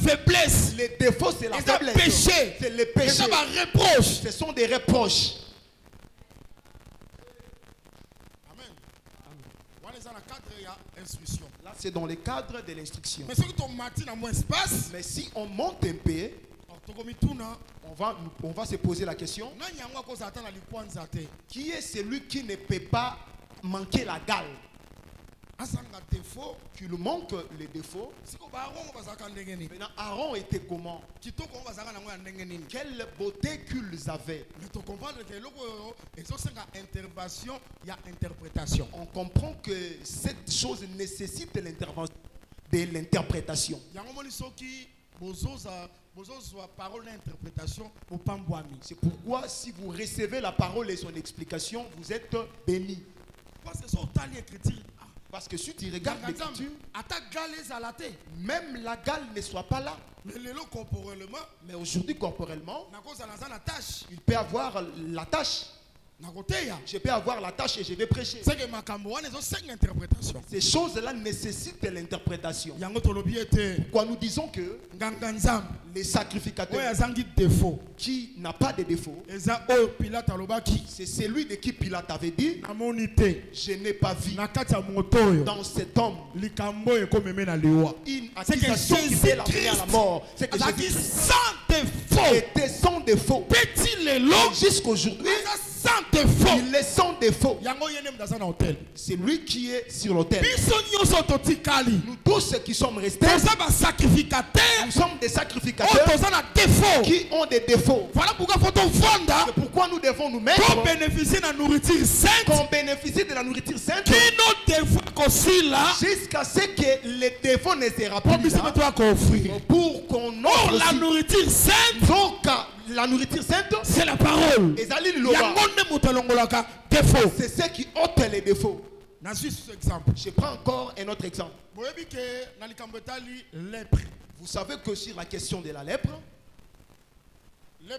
faiblesse. Les défauts c'est la faiblesse. C'est les péchés. Ce sont des reproches. Là, c'est dans le cadre de l'instruction. Mais si on monte un peu, on va se poser la question: qui est celui qui ne peut pas manquer la gale? Qui lui manque les défauts. Maintenant, Aaron était comment? Quelle beauté qu'ils avaient. On comprend que cette chose nécessite l'intervention de l'interprétation. C'est pourquoi si vous recevez la parole et son explication, vous êtes béni. Parce que si tu regardes l'écriture, même la gale ne soit pas là. Mais aujourd'hui, corporellement, il peut avoir la tâche. Je vais avoir la tâche et je vais prêcher. Ces choses-là nécessitent l'interprétation. Pourquoi nous disons que les sacrificateurs qui n'a pas de défaut, c'est celui de qui Pilate avait dit, je n'ai pas vu dans cet homme une accusation qui peut l'amener à la mort. C'est que Jésus-Christ était sans défaut. Jusqu'aujourd'hui, il est sans défaut. C'est lui qui est sur l'autel. Nous tous qui sommes restés, nous sommes des sacrificateurs qui ont des défauts. C'est pourquoi nous devons nous mettre qu'on bénéficie de la nourriture sainte jusqu'à ce que les défauts ne se rappellent pour qu'on offre la nourriture sainte. Donc la nourriture sainte, c'est la parole. C'est ce qui ôte les défauts. Je prends encore un autre exemple. Vous savez que sur la question de la lèpre, il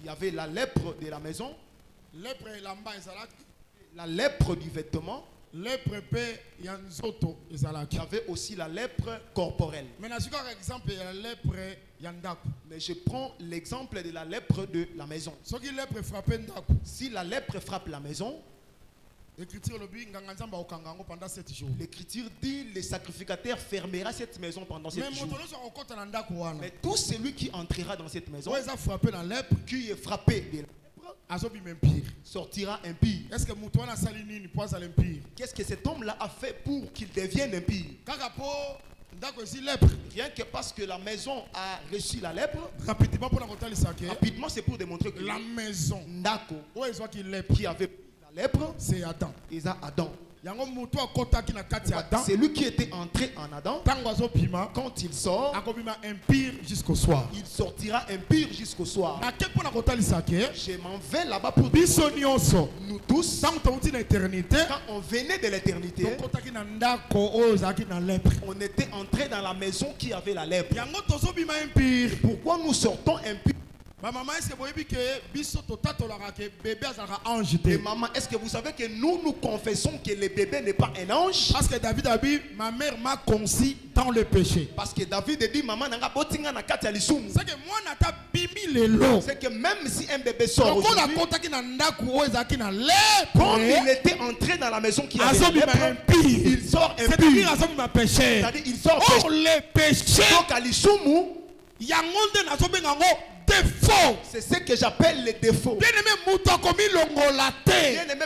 y avait la lèpre de la maison, la lèpre du vêtement, il y avait aussi la lèpre corporelle. Mais je prends l'exemple de la lèpre de la maison. Si la lèpre frappe la maison, l'Écriture dit les sacrificateurs fermera cette maison pendant 7 jours. Mais tout celui qui entrera dans cette maison, qui est frappé de la lèpre, sortira impie. Qu'est-ce que cet homme-là a fait pour qu'il devienne impie? Rien que parce que la maison a reçu la lèpre, rapidement c'est pour démontrer que la maison qui avait la lèpre, c'est Adam. C'est lui qui était entré en Adam. Quand il sort, il sortira impur jusqu'au soir. Je m'en vais là-bas pour nous tous. Quand on venait de l'éternité, on était entré dans la maison qui avait la lèpre. Pourquoi nous sortons impurs? Et maman, est-ce que vous savez que nous confessons que le bébé n'est pas un ange? Parce que David a dit, ma mère m'a conçu dans le péché. Parce que David a dit, maman n'a pas botinga na kati ya lisumu. C'est que moi n'ata bimi lelo. C'est que même si un bébé sort aujourd'hui, comme il était entré dans la maison qui avait la lèpre, il sort impur. C'est-à-dire il sort péché. Or le péché, donc à lisumu, yangonde na zobenga ngo défaut. C'est ce que j'appelle les défauts. Bien-aimé,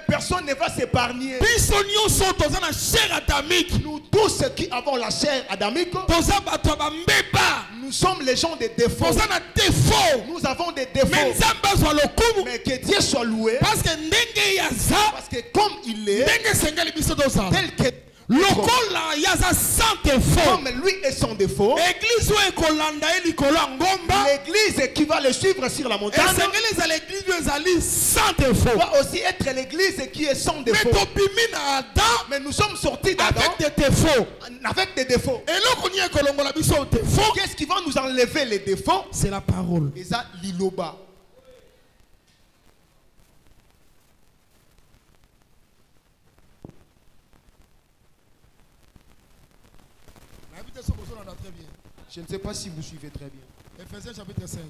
personne ne va s'épargner. Nous tous qui avons la chair adamique, nous sommes les gens des défauts. Nous avons des défauts. Mais que Dieu soit loué. Parce que comme il est, tel que comme lui et son défaut, l'église qui va le suivre sur la montagne doit aussi être l'église qui est sans défaut. Mais nous sommes sortis d'Adam avec des défauts. Qu'est-ce qui va nous enlever les défauts? C'est la parole. Et ça, l'iloba. Je ne sais pas si vous suivez très bien. Ephésiens chapitre 5.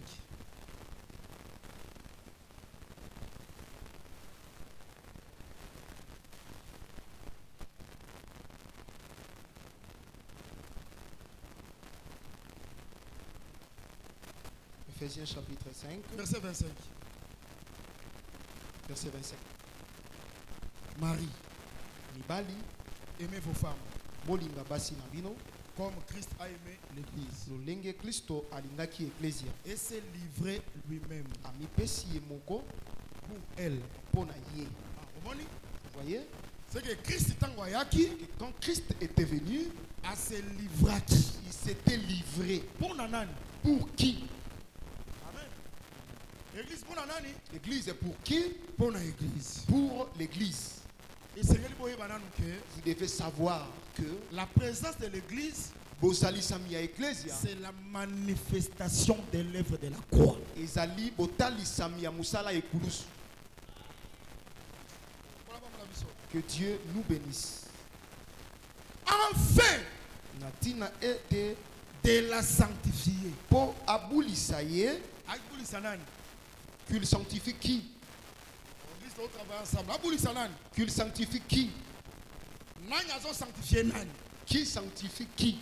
Ephésiens chapitre 5. Verset 25. Verset 25. Marie, Nibali, aimez vos femmes. Bolinga basi na bino. Comme Christ a aimé l'église. Et s'est livré lui-même. Pour elle. Vous voyez? C'est que Christ quand Christ était venu, il s'était livré. Pour qui? L'église est pour qui? Pour l'église. Pour l'église. Vous devez savoir que la présence de l'église, c'est la manifestation de l'œuvre de la croix. Que Dieu nous bénisse. Enfin, Natina était de la sanctifier. pour aboulissaye. Qu'il sanctifie qui? On travaille ensemble. Aboulissanani. Qu'il sanctifie qui? Nani azo sanctifier nani? Qui sanctifie qui?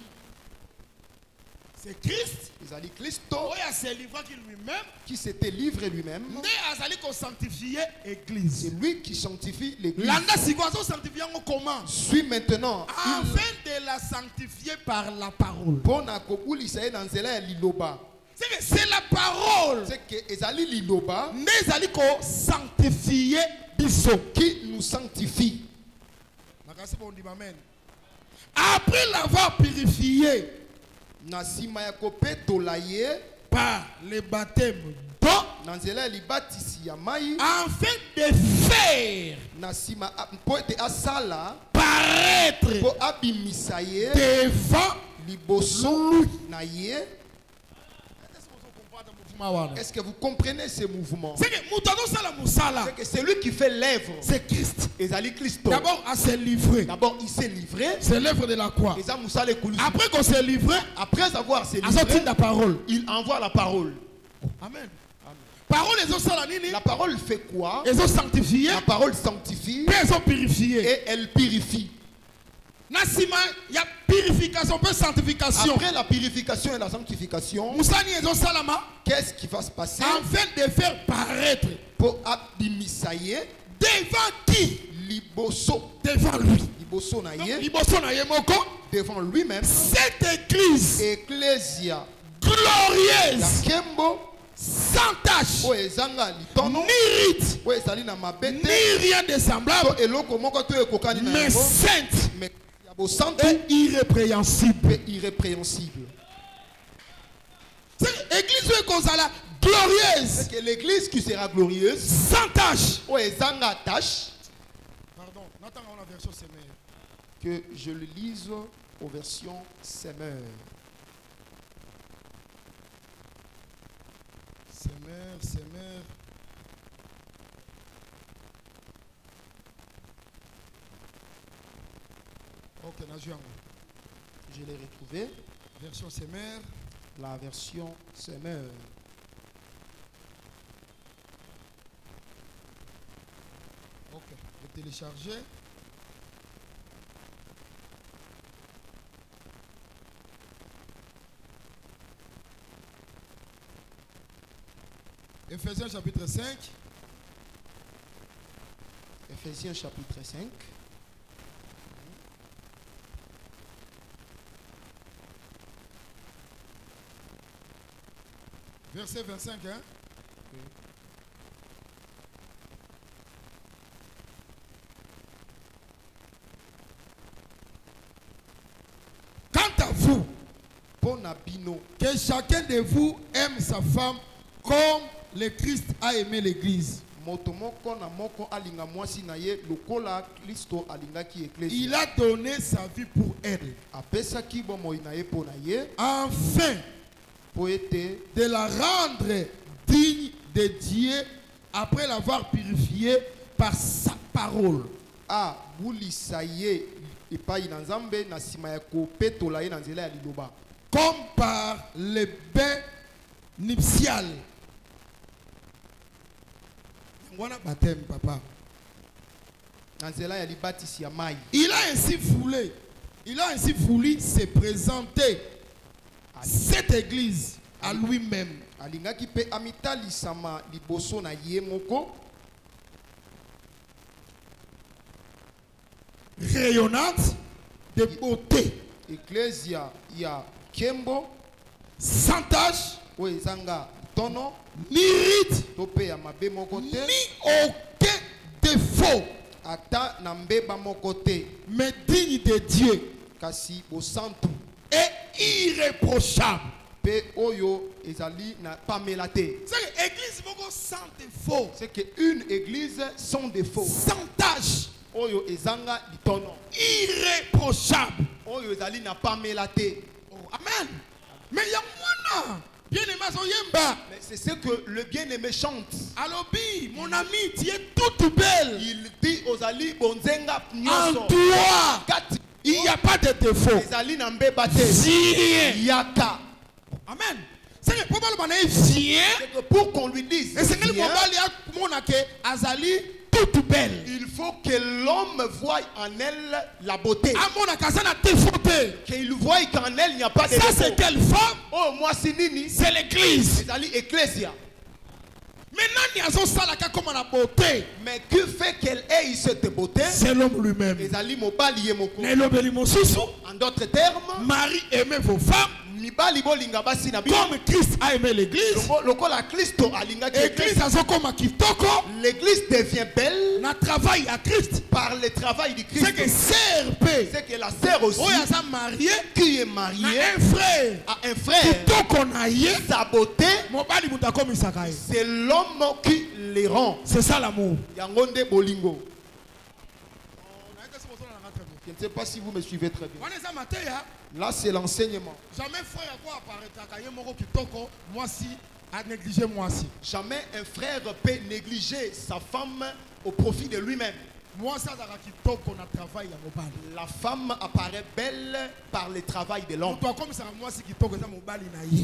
C'est Christ. Ils allaient Christo. Oya s'est livré lui-même. Qui s'était livré lui-même. Ne azali ko sanctifier l'église. C'est lui qui sanctifie l'église. Landa sikozo sanctifier comment? Suis maintenant. Afin de la sanctifier par la parole. C'est la parole. C'est que ezali liloba. Ne ezali ko sanctifier biso. Qui nous sanctifie. Après l'avoir purifié Nasima ya kopetolaye par le baptême d'eau, nanzela libatisi ya mai, afin de faire nasima po ete asala paraître po abimisaye devant liboso na ye. Est-ce que vous comprenez ce mouvement? C'est que celui qui fait l'œuvre, c'est Christ. D'abord, à se livrer. D'abord, il s'est livré. C'est l'œuvre de la croix. Après qu'on s'est livré, après avoir s'est livré, la parole. Il envoie la parole. Amen. Parole, la parole fait quoi? Ils ont sanctifié. La parole sanctifie. Ils ont purifié. Et elle purifie. Nasima, il y a purification, pas sanctification. Après la purification et la sanctification, qu'est-ce qui va se passer? Afin de faire paraître pour abimisaye devant qui? Liboso. Devant lui. Liboso na ye. Liboso na ye moko. Devant lui-même. Cette église. Ecclesia. Glorieuse. Kembo. Sans tache. Ni rite. Ni rien de semblable. Mais sainte. Et irrépréhensible. Irrépréhensible. C'est l'église glorieuse. C'est que l'église qui sera glorieuse. Sans tâche. Pardon, que je le lise aux versions Semeur. Semeur. Ok, je l'ai retrouvé. Version Semeur. La version Semeur. Ok, je télécharger. Ephésiens chapitre 5. Ephésiens chapitre 5. Verset 25, hein? Oui. Quant à vous, que chacun de vous aime sa femme comme le Christ a aimé l'église. Il a donné sa vie pour elle. Enfin, de la rendre digne de Dieu après l'avoir purifié par sa parole. Comme par le bain nuptial. Baptême, papa. Il a ainsi voulu se présenter cette église à lui-même. Rayonnante de beauté. Ecclesia ya Kembo. Sans tache. Ni rite. Ni aucun défaut. Mais digne de Dieu. Et irréprochable. C'est l'église sans défaut. C'est qu'une église sans défaut. Sans tâche. Irréprochable. Oh, amen. Mais il y a moins. Mais c'est ce que le bien-aimé chante. Alobi, mon ami, tu es toute belle. Il dit aux Ali Bonzenga En toi, il n'y a pas de défaut. Yaka. Amen. C'est que pour qu'on lui dise, toute belle. il faut que l'homme voie en elle la beauté. Qu'il voie qu'en elle il n'y a pas de défaut. Ça c'est quelle femme? Oh, moi c'est Nini. C'est l'église. C'est l'Ecclésia. Mais que fait qu'elle ait cette beauté? C'est l'homme lui-même. En d'autres termes, Marie aimait vos femmes comme Christ a aimé l'église. L'église devient belle travail à Christ. par le travail du Christ. C'est que sœur, c'est que la sœur aussi qui est mariée un frère, à un frère, sa beauté, c'est l'homme qui les rend. C'est ça l'amour. Yangonde Bolingo. Je ne sais pas si vous me suivez très bien. Là, c'est l'enseignement. Jamais frère Jamais un frère peut négliger sa femme au profit de lui-même. La femme apparaît belle par le travail de l'homme.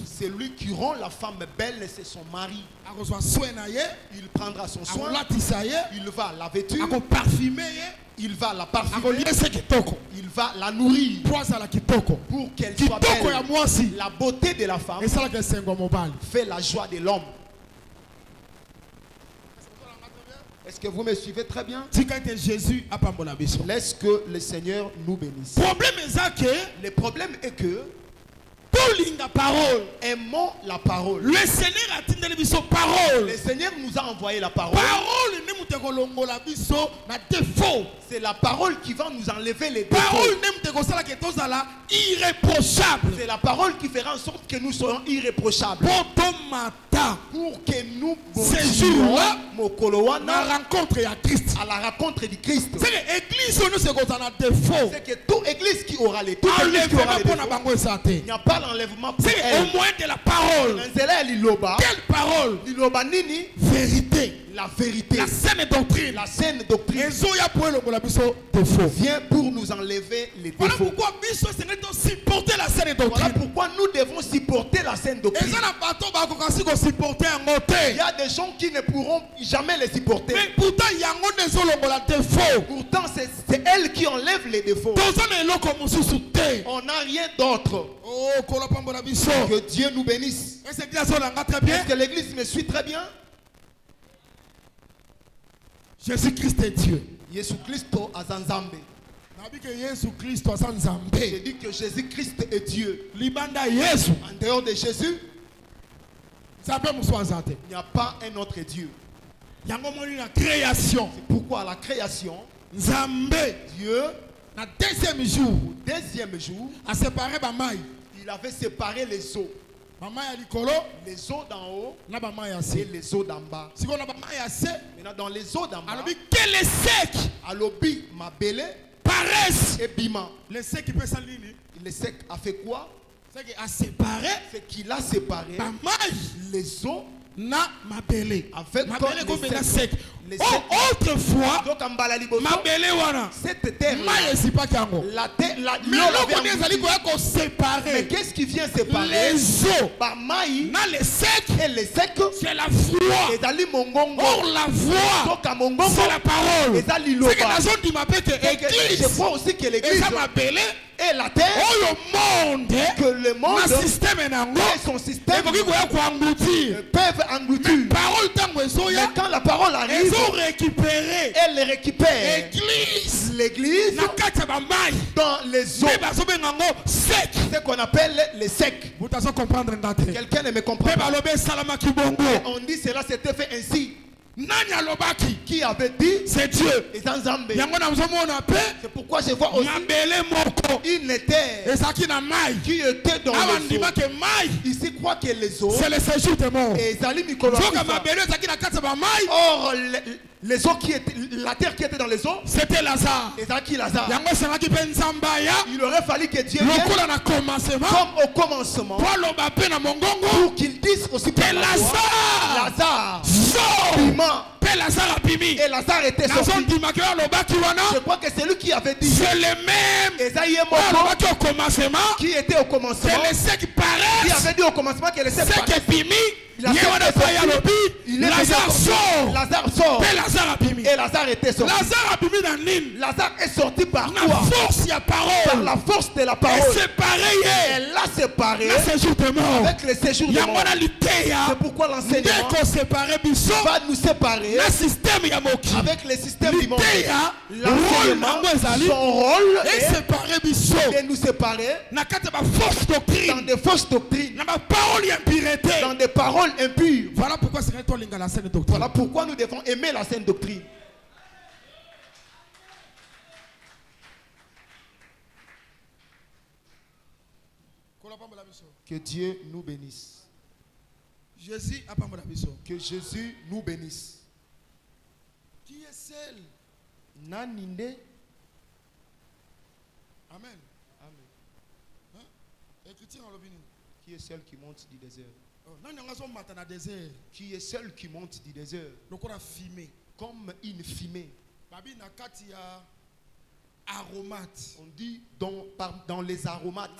C'est lui qui rend la femme belle, c'est son mari. Il prendra son soin, il va la vêtir, il va la parfumer, il va la nourrir pour qu'elle soit belle. La beauté de la femme fait la joie de l'homme. Est-ce que vous me suivez très bien? Laisse que le Seigneur nous bénisse. Le problème est que aimons la parole. Le Seigneur a dit parole. Le Seigneur nous a envoyé la parole. C'est la parole qui va nous enlever les défauts. C'est la parole qui fera en sorte que nous soyons irréprochables. Pour que nous séjournions à la rencontre du Christ. C'est que toute église qui aura les défauts, il n'y a pas l'enlèvement pour elle. Au moins de la parole. Quelle parole? Vérité. La vérité. La saine doctrine. La saine doctrine vient pour nous enlever les défauts. Voilà pourquoi supporter la saine doctrine. Voilà pourquoi nous devons supporter la saine doctrine. Il y a des gens qui ne pourront jamais les supporter. Mais pourtant, c'est elles qui enlèvent les défauts. On n'a rien d'autre. Que Dieu nous bénisse. Est-ce que l'église me suit très bien? Jésus-Christ est Dieu. Jésus-Christ azanzambe. J'ai dit que Jésus-Christ est Dieu. En dehors de Jésus, il n'y a pas un autre Dieu. C'est pourquoi la création, Dieu, deuxième jour, il avait séparé les eaux. Les eaux d'en haut et les eaux d'en bas. Maintenant, dans les eaux d'en bas, Alobi m'a belé, paresse et bima. Le sec a fait quoi? C'est qu'il a séparé les eaux avec les autrefois, cette terre, mais qu'est-ce qui vient séparer? Les eaux et les secs, c'est la foi. Or la voix, c'est la parole. Je crois aussi que l'église et la terre, que le monde et son système peuvent engloutir. Mais quand la parole arrive, elle les récupère. L'église dans les eaux, ce qu'on appelle les secs. Quelqu'un ne me comprend pas. On dit cela s'était fait ainsi. Qui avait dit? C'est Dieu. C'est pourquoi je vois aussi une terre qui était dans les eaux. Ici croit que les eaux, c'est le séjour des morts. or Les eaux qui étaient, la terre qui était dans les eaux, c'était Lazare. Et ça qui Lazare. Il aurait fallu que Dieu vienne comme au commencement pour qu'il dise aussi que Lazare piment. Et Lazare était sorti. Je crois que c'est lui qui avait dit. C'est le même qui était au commencement. Qui avait dit au commencement qu'elle était Lazare sort. Et Lazare était sorti. Lazare est sorti par quoi? Par la force de la parole. Elle l'a séparé avec le séjour de mort. C'est pourquoi l'enseignement va nous séparer avec le système du monde. L'enseignement, son rôle est de nous séparer dans des fausses doctrines, dans des paroles impures. Voilà pourquoi Voilà pourquoi nous devons aimer la sainte doctrine. Que Dieu nous bénisse. Que Jésus nous bénisse. Qui est celle? Naninde. Amen. Amen. Qui est celle qui monte du désert? Qui est celle qui monte du désert? Comme une fumée. Aromate. On dit dans les aromates.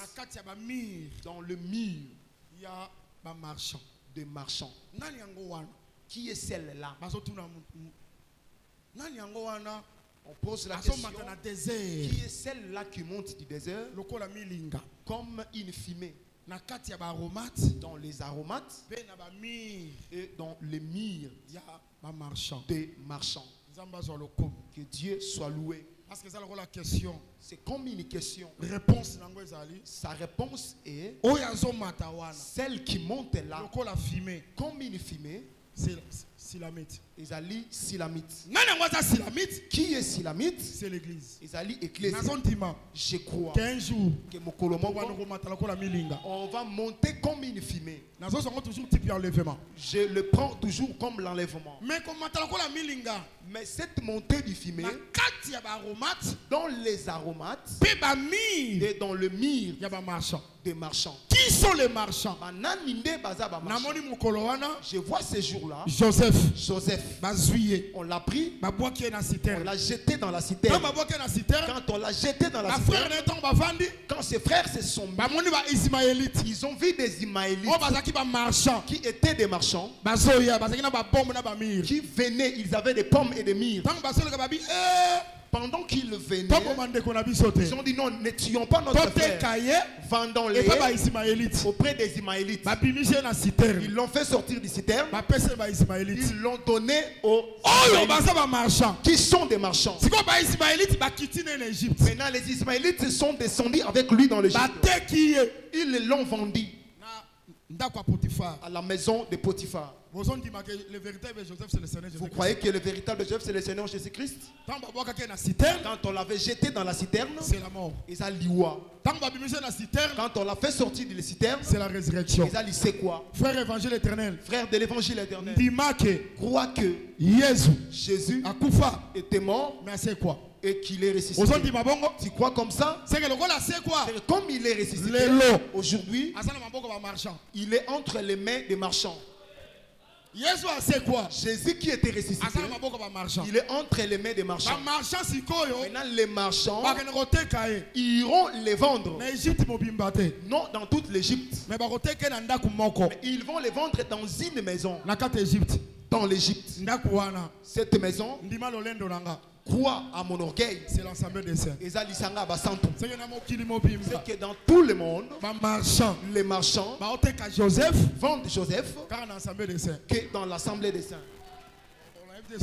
Dans le myrrhe. Il y a des marchands. Qui est celle-là? On pose la question. Qui est celle-là qui monte du désert? Comme une fumée. Dans les aromates et dans les myrrhes des marchands. Que Dieu soit loué. Parce que la question, c'est comme une question. Sa réponse est celle qui monte là comme une fumée. Silamite. Ezali Silamite. Qui est Silamite? C'est l'église. Ezali église. Je crois qu'un jour que on va monter comme une fumée. Je le prends toujours comme l'enlèvement. Mais cette montée du fumée dans les aromates et dans le myrrhe des marchands. Qui sont les marchands? Je vois ces jours-là. Joseph. On l'a pris. On l'a jeté dans la citerne. Quand on l'a jeté dans la citerne, quand ses frères se sont mis, ils ont vu des Ismaélites qui étaient des marchands, qui venaient, ils avaient des pommes et des myrrhes. Pendant qu'ils venaient, ils ont dit non, ne tuons pas notre frère. Vendons-les auprès des Ismaélites. Ils l'ont fait sortir du citerne. Ils l'ont donné aux marchands. Qui sont des marchands. Maintenant les Ismaélites sont descendus avec lui dans l'Égypte. Ils l'ont vendu à la maison de Potiphar. Vous croyez que le véritable Joseph c'est le Seigneur Jésus-Christ? Quand on l'avait jeté dans la citerne, c'est la mort. Quand on l'a fait sortir de la citerne, c'est la résurrection. C'est quoi? Frère évangile éternel. Frère de l'évangile éternel. Crois que Jésus était mort. Mais c'est quoi? Et qu'il est ressuscité. Tu crois comme ça? C'est quoi? Comme il est ressuscité aujourd'hui, il est entre les mains des marchands. Jésus qui était ressuscité, il est entre les mains des marchands. Maintenant les marchands iront les vendre. Non dans toute l'Égypte. Mais ils vont les vendre dans une maison. Dans l'Égypte. Cette maison, crois à mon orgueil. C'est l'ensemble des saints. C'est que dans tout le monde, les marchands vendent Joseph que dans l'assemblée des saints. Je ne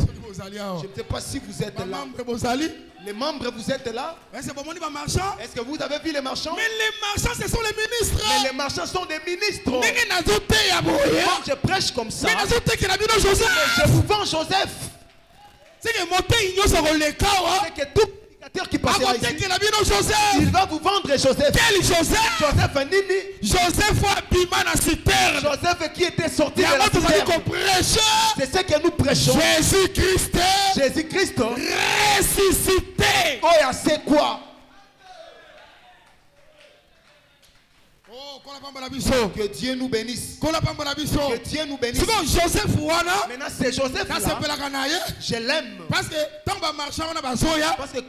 sais pas si vous êtes là. Les membres, vous êtes là. Est-ce que vous avez vu les marchands? Mais les marchands, ce sont les ministres. Mais les marchands sont des ministres. Moi, je prêche comme ça. Mais je vous vends Joseph. C'est que tout prédicateur qui passera ici, il va vous vendre Joseph. Quel Joseph? Joseph Nini. Joseph qui était sorti de la citerne. C'est ce que nous prêchons. Jésus-Christ. Jésus-Christ ressuscité. Oh, c'est quoi? Que Dieu nous bénisse. Que Dieu nous bénisse. Maintenant c'est Joseph là. Je l'aime. Parce que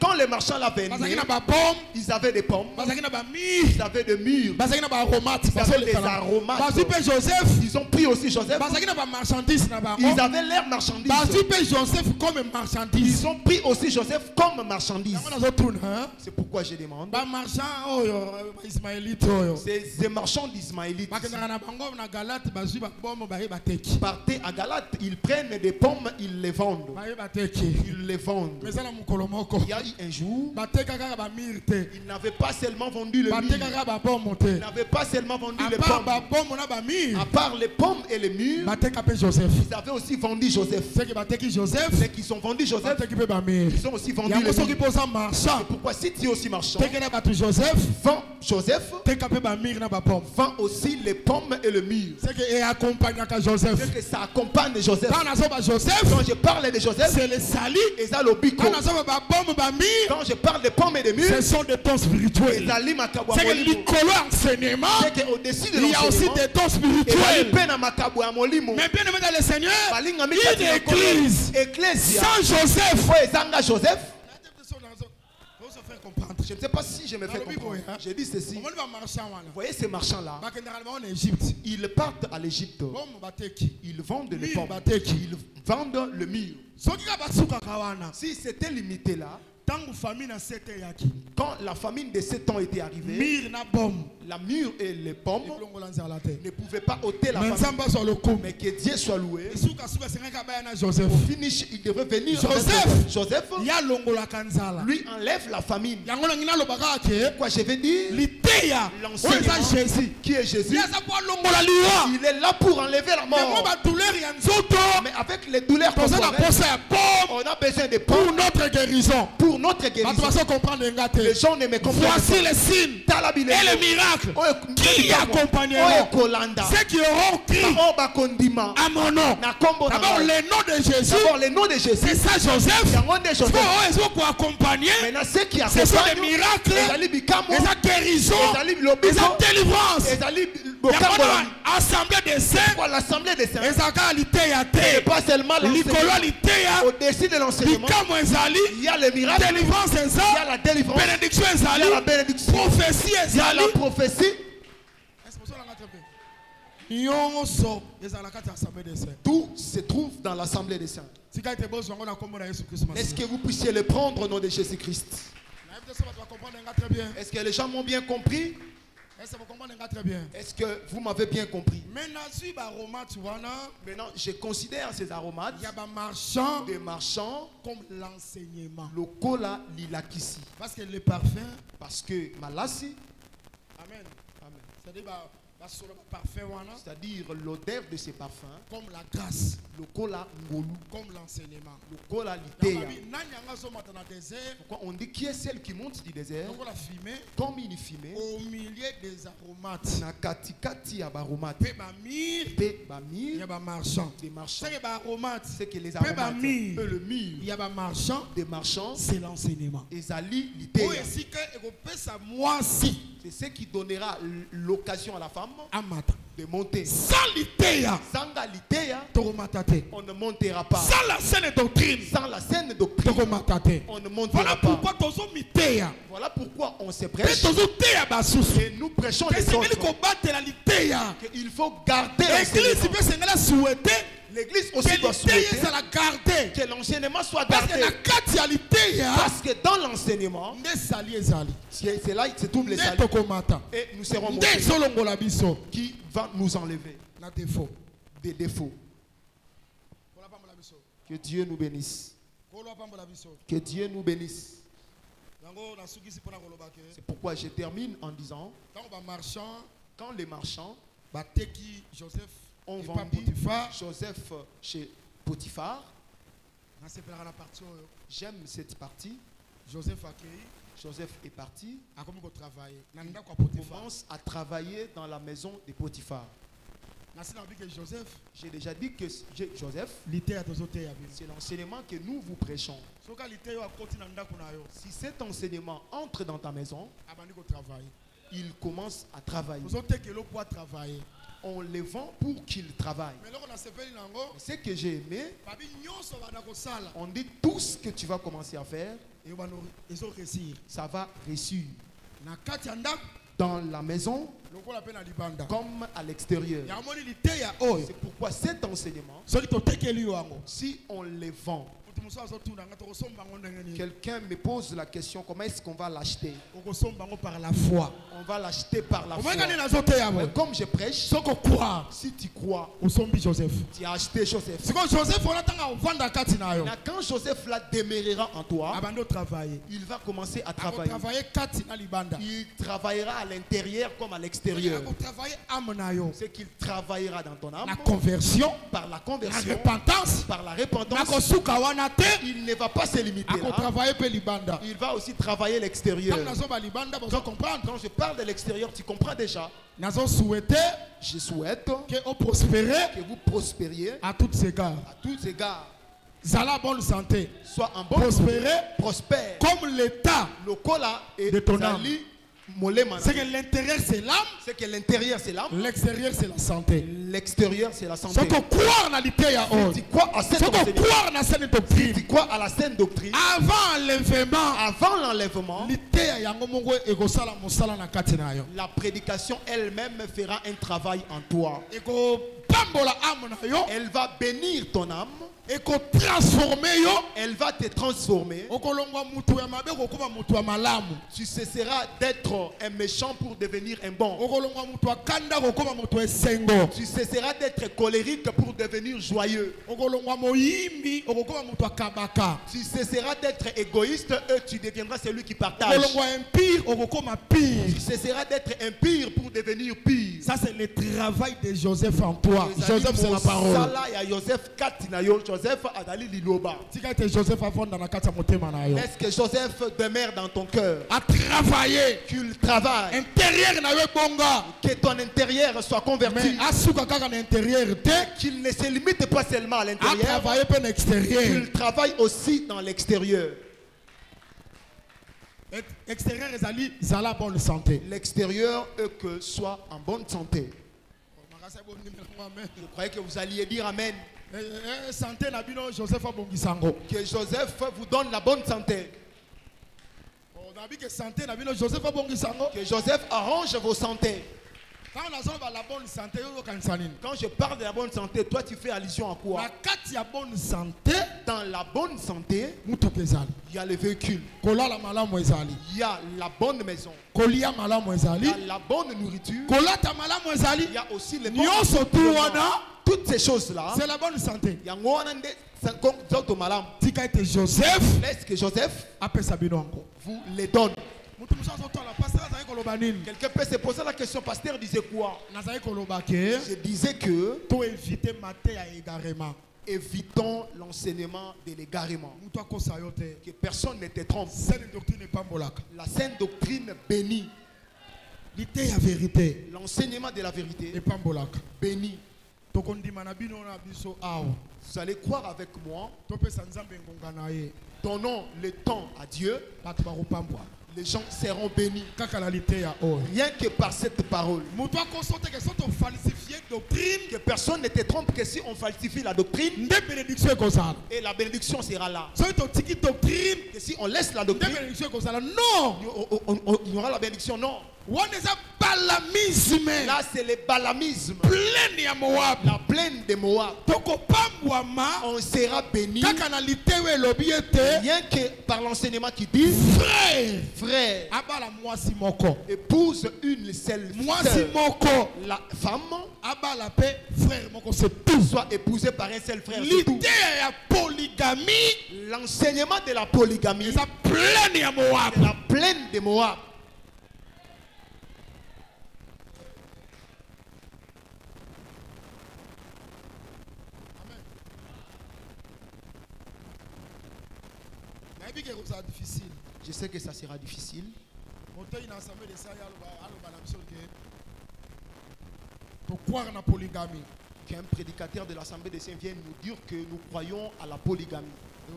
quand les marchands là venaient, ils avaient des pommes, ils avaient des mûres, ils avaient des aromates. Ils ont pris aussi Joseph. Ils avaient l'air marchandise. Ils ont pris aussi Joseph comme marchandise. C'est pourquoi je demande. Ces marchands d'Ismaélites partaient à Galate, ils prennent des pommes, ils les vendent. Ils les vendent. Il y a eu un jour, ils n'avaient pas seulement vendu le mûr, ils n'avaient pas seulement vendu les pommes. À part les pommes et les mûres, ils avaient aussi vendu Joseph. Ceux qui sont vendus Joseph, ils ont aussi vendu les mûres. C'est pourquoi si tu es aussi marchand, vends Joseph, vend aussi les pommes et le mûr. C'est que ça accompagne Joseph. Quand je parle de Joseph, c'est le sali et ça le bico. Quand je parle de pommes et de mûr, ce sont des dons spirituels. C'est que au-dessus de l'enseignement, il y a aussi des dons spirituels. Mais bien aimé dans le Seigneur, une église sans Joseph. Je ne sais pas si je me fais comprendre. J'ai dit ceci. Vous voyez ces marchands-là, ils partent à l'Égypte. Ils vendent les pommes. Ils vendent le mûr. Si c'était limité là, quand la famine de 7 ans était arrivée, la mûre et les pommes ne pouvaient pas ôter la famine. Mais que Dieu soit loué. Au finish, il devrait venir. Joseph, lui enlève la famine. Quoi, je vais dire l'enseignement qui est Jésus. Il est là pour enlever la mort. Mais avec les douleurs qu'on on a besoin de pommes pour notre guérison. Pour notre guérison. Les gens ne me comprennent pas. Voici les signes et les miracles qui accompagneront ceux qui auront crié à mon nom. D'abord le nom de Jésus. C'est ça Joseph. Pour accompagner. Ce sont des miracles, des guérisons, des délivrances. Assemblée des saints. L'assemblée des saints. Et pas seulement l'enseignement. Au-dessus de l'enseignement, il y a le miracle, délivrance, il y a la délivrance, bénédiction, il y a la bénédiction, prophétie, il y a la prophétie. Tout se trouve dans l'assemblée des saints. Est-ce que vous puissiez le prendre au nom de Jésus-Christ? Est-ce que les gens m'ont bien compris? Est-ce que vous m'avez bien compris? Maintenant, je considère ces aromates des marchands comme l'enseignement. Le cola lilakisi. Parce que le parfum. Parce que malasi. Amen. Amen. C'est-à-dire l'odeur de ces parfums. Comme la grâce. Le cola ngolu. Comme l'enseignement. Le cola litéa. Pourquoi on dit qui est celle qui monte du désert? Comme une fumée. Au milieu des aromates. Nakatikati ya baromates. Pe bamir. Ya ba marchand. Des marchands. C'est que les aromates. Le mur. Il y a ba marchand. Des marchands. C'est l'enseignement. Ezali litéa. C'est ce qui donnera l'occasion à la femme de monter. Sans litéa, on ne montera pas. Sans la saine doctrine, on ne montera pas. Voilà pourquoi on se prêche. Et nous prêchons les autres. Il faut garder l'enseignement. L'église aussi doit souhaiter que l'enseignement soit gardé. Parce que dans l'enseignement, c'est là que se trouvent les salis. Et nous serons montés. Qui va nous enlever des défauts. Que Dieu nous bénisse. Que Dieu nous bénisse. C'est pourquoi je termine en disant, quand les marchands ont vendu Joseph chez Potiphar, j'aime cette partie. Joseph est parti. Il commence à travailler dans la maison de Potiphar. J'ai déjà dit que Joseph, c'est l'enseignement que nous vous prêchons. Si cet enseignement entre dans ta maison, il commence à travailler. On les vend pour qu'ils travaillent. Ce que j'ai aimé, on dit tout ce que tu vas commencer à faire, ça va réussir. Dans la maison, comme à l'extérieur. C'est pourquoi cet enseignement, si on les vend, quelqu'un me pose la question, comment est-ce qu'on va l'acheter? Par la foi. On va l'acheter par la foi. Comme je prêche, si tu crois, tu as acheté Joseph. Quand Joseph là demeurera en toi, il va commencer à travailler. Il travaillera à l'intérieur comme à l'extérieur. C'est qu'il travaillera dans ton âme, la conversion, par la conversion, la repentance, par la repentance. Il ne va pas se limiter là. Il va aussi travailler l'extérieur. Quand je parle de l'extérieur, tu comprends déjà. Je souhaite que vous prospériez à tous égards. À tous égards. Zala bonne santé. Soit en bonne santé. Prospère. Comme l'état de ton âme. C'est que l'intérieur c'est l'âme. C'est que l'intérieur c'est l'âme. L'extérieur c'est la santé. L'extérieur c'est la santé. Tu crois à cette doctrine. Tu crois à la saine doctrine. Avant l'enlèvement. La prédication elle-même fera un travail en toi. Elle va bénir ton âme. Elle va te transformer. Tu cesseras d'être un méchant pour devenir un bon. Tu cesseras d'être colérique pour devenir joyeux. Tu cesseras d'être égoïste et tu deviendras celui qui partage. Tu cesseras d'être impur pour devenir pire. Ça c'est le travail de Joseph en toi. Joseph c'est la parole. Est-ce que Joseph demeure dans ton cœur? À travailler. Qu'il travaille. Que ton intérieur soit converti. Qu'il ne se limite pas seulement à l'intérieur. Qu'il travaille aussi dans l'extérieur. L'extérieur que soit en bonne santé. Je croyais que vous alliez dire amen. Que Joseph vous donne la bonne santé. Que Joseph arrange vos santé. Quand je parle de la bonne santé, toi tu fais allusion à quoi? Dans la bonne santé, il y a le véhicule. Il y a la bonne maison. Il y a la bonne nourriture. Il y a aussi les bons. Toutes ces choses-là, c'est la bonne santé. Joseph, est-ce que Joseph vous les donne? Quelqu'un peut se poser la question, pasteur disait quoi? Je disais que évitons l'enseignement de l'égarement. Que personne ne te trompe. La saine doctrine bénit. L'enseignement de la vérité bénit. Vous allez croire avec moi. Donnons le temps à Dieu. Les gens seront bénis. Rien que par cette parole. Que personne ne te trompe que si on falsifie la doctrine. Et la bénédiction sera là. Que si on laisse la doctrine. Non. Il y aura la bénédiction. Non. Là c'est le balamisme. La plaine de Moab. On sera béni. Rien que par l'enseignement qui dit frère, épouse une seule sœur. La femme soit épousée par un seul frère. L'enseignement de la polygamie. La plaine de Moab. Je sais que ça sera difficile. croire en la polygamie. Qu'un prédicateur de l'Assemblée des Saints vienne nous dire que nous croyons à la polygamie.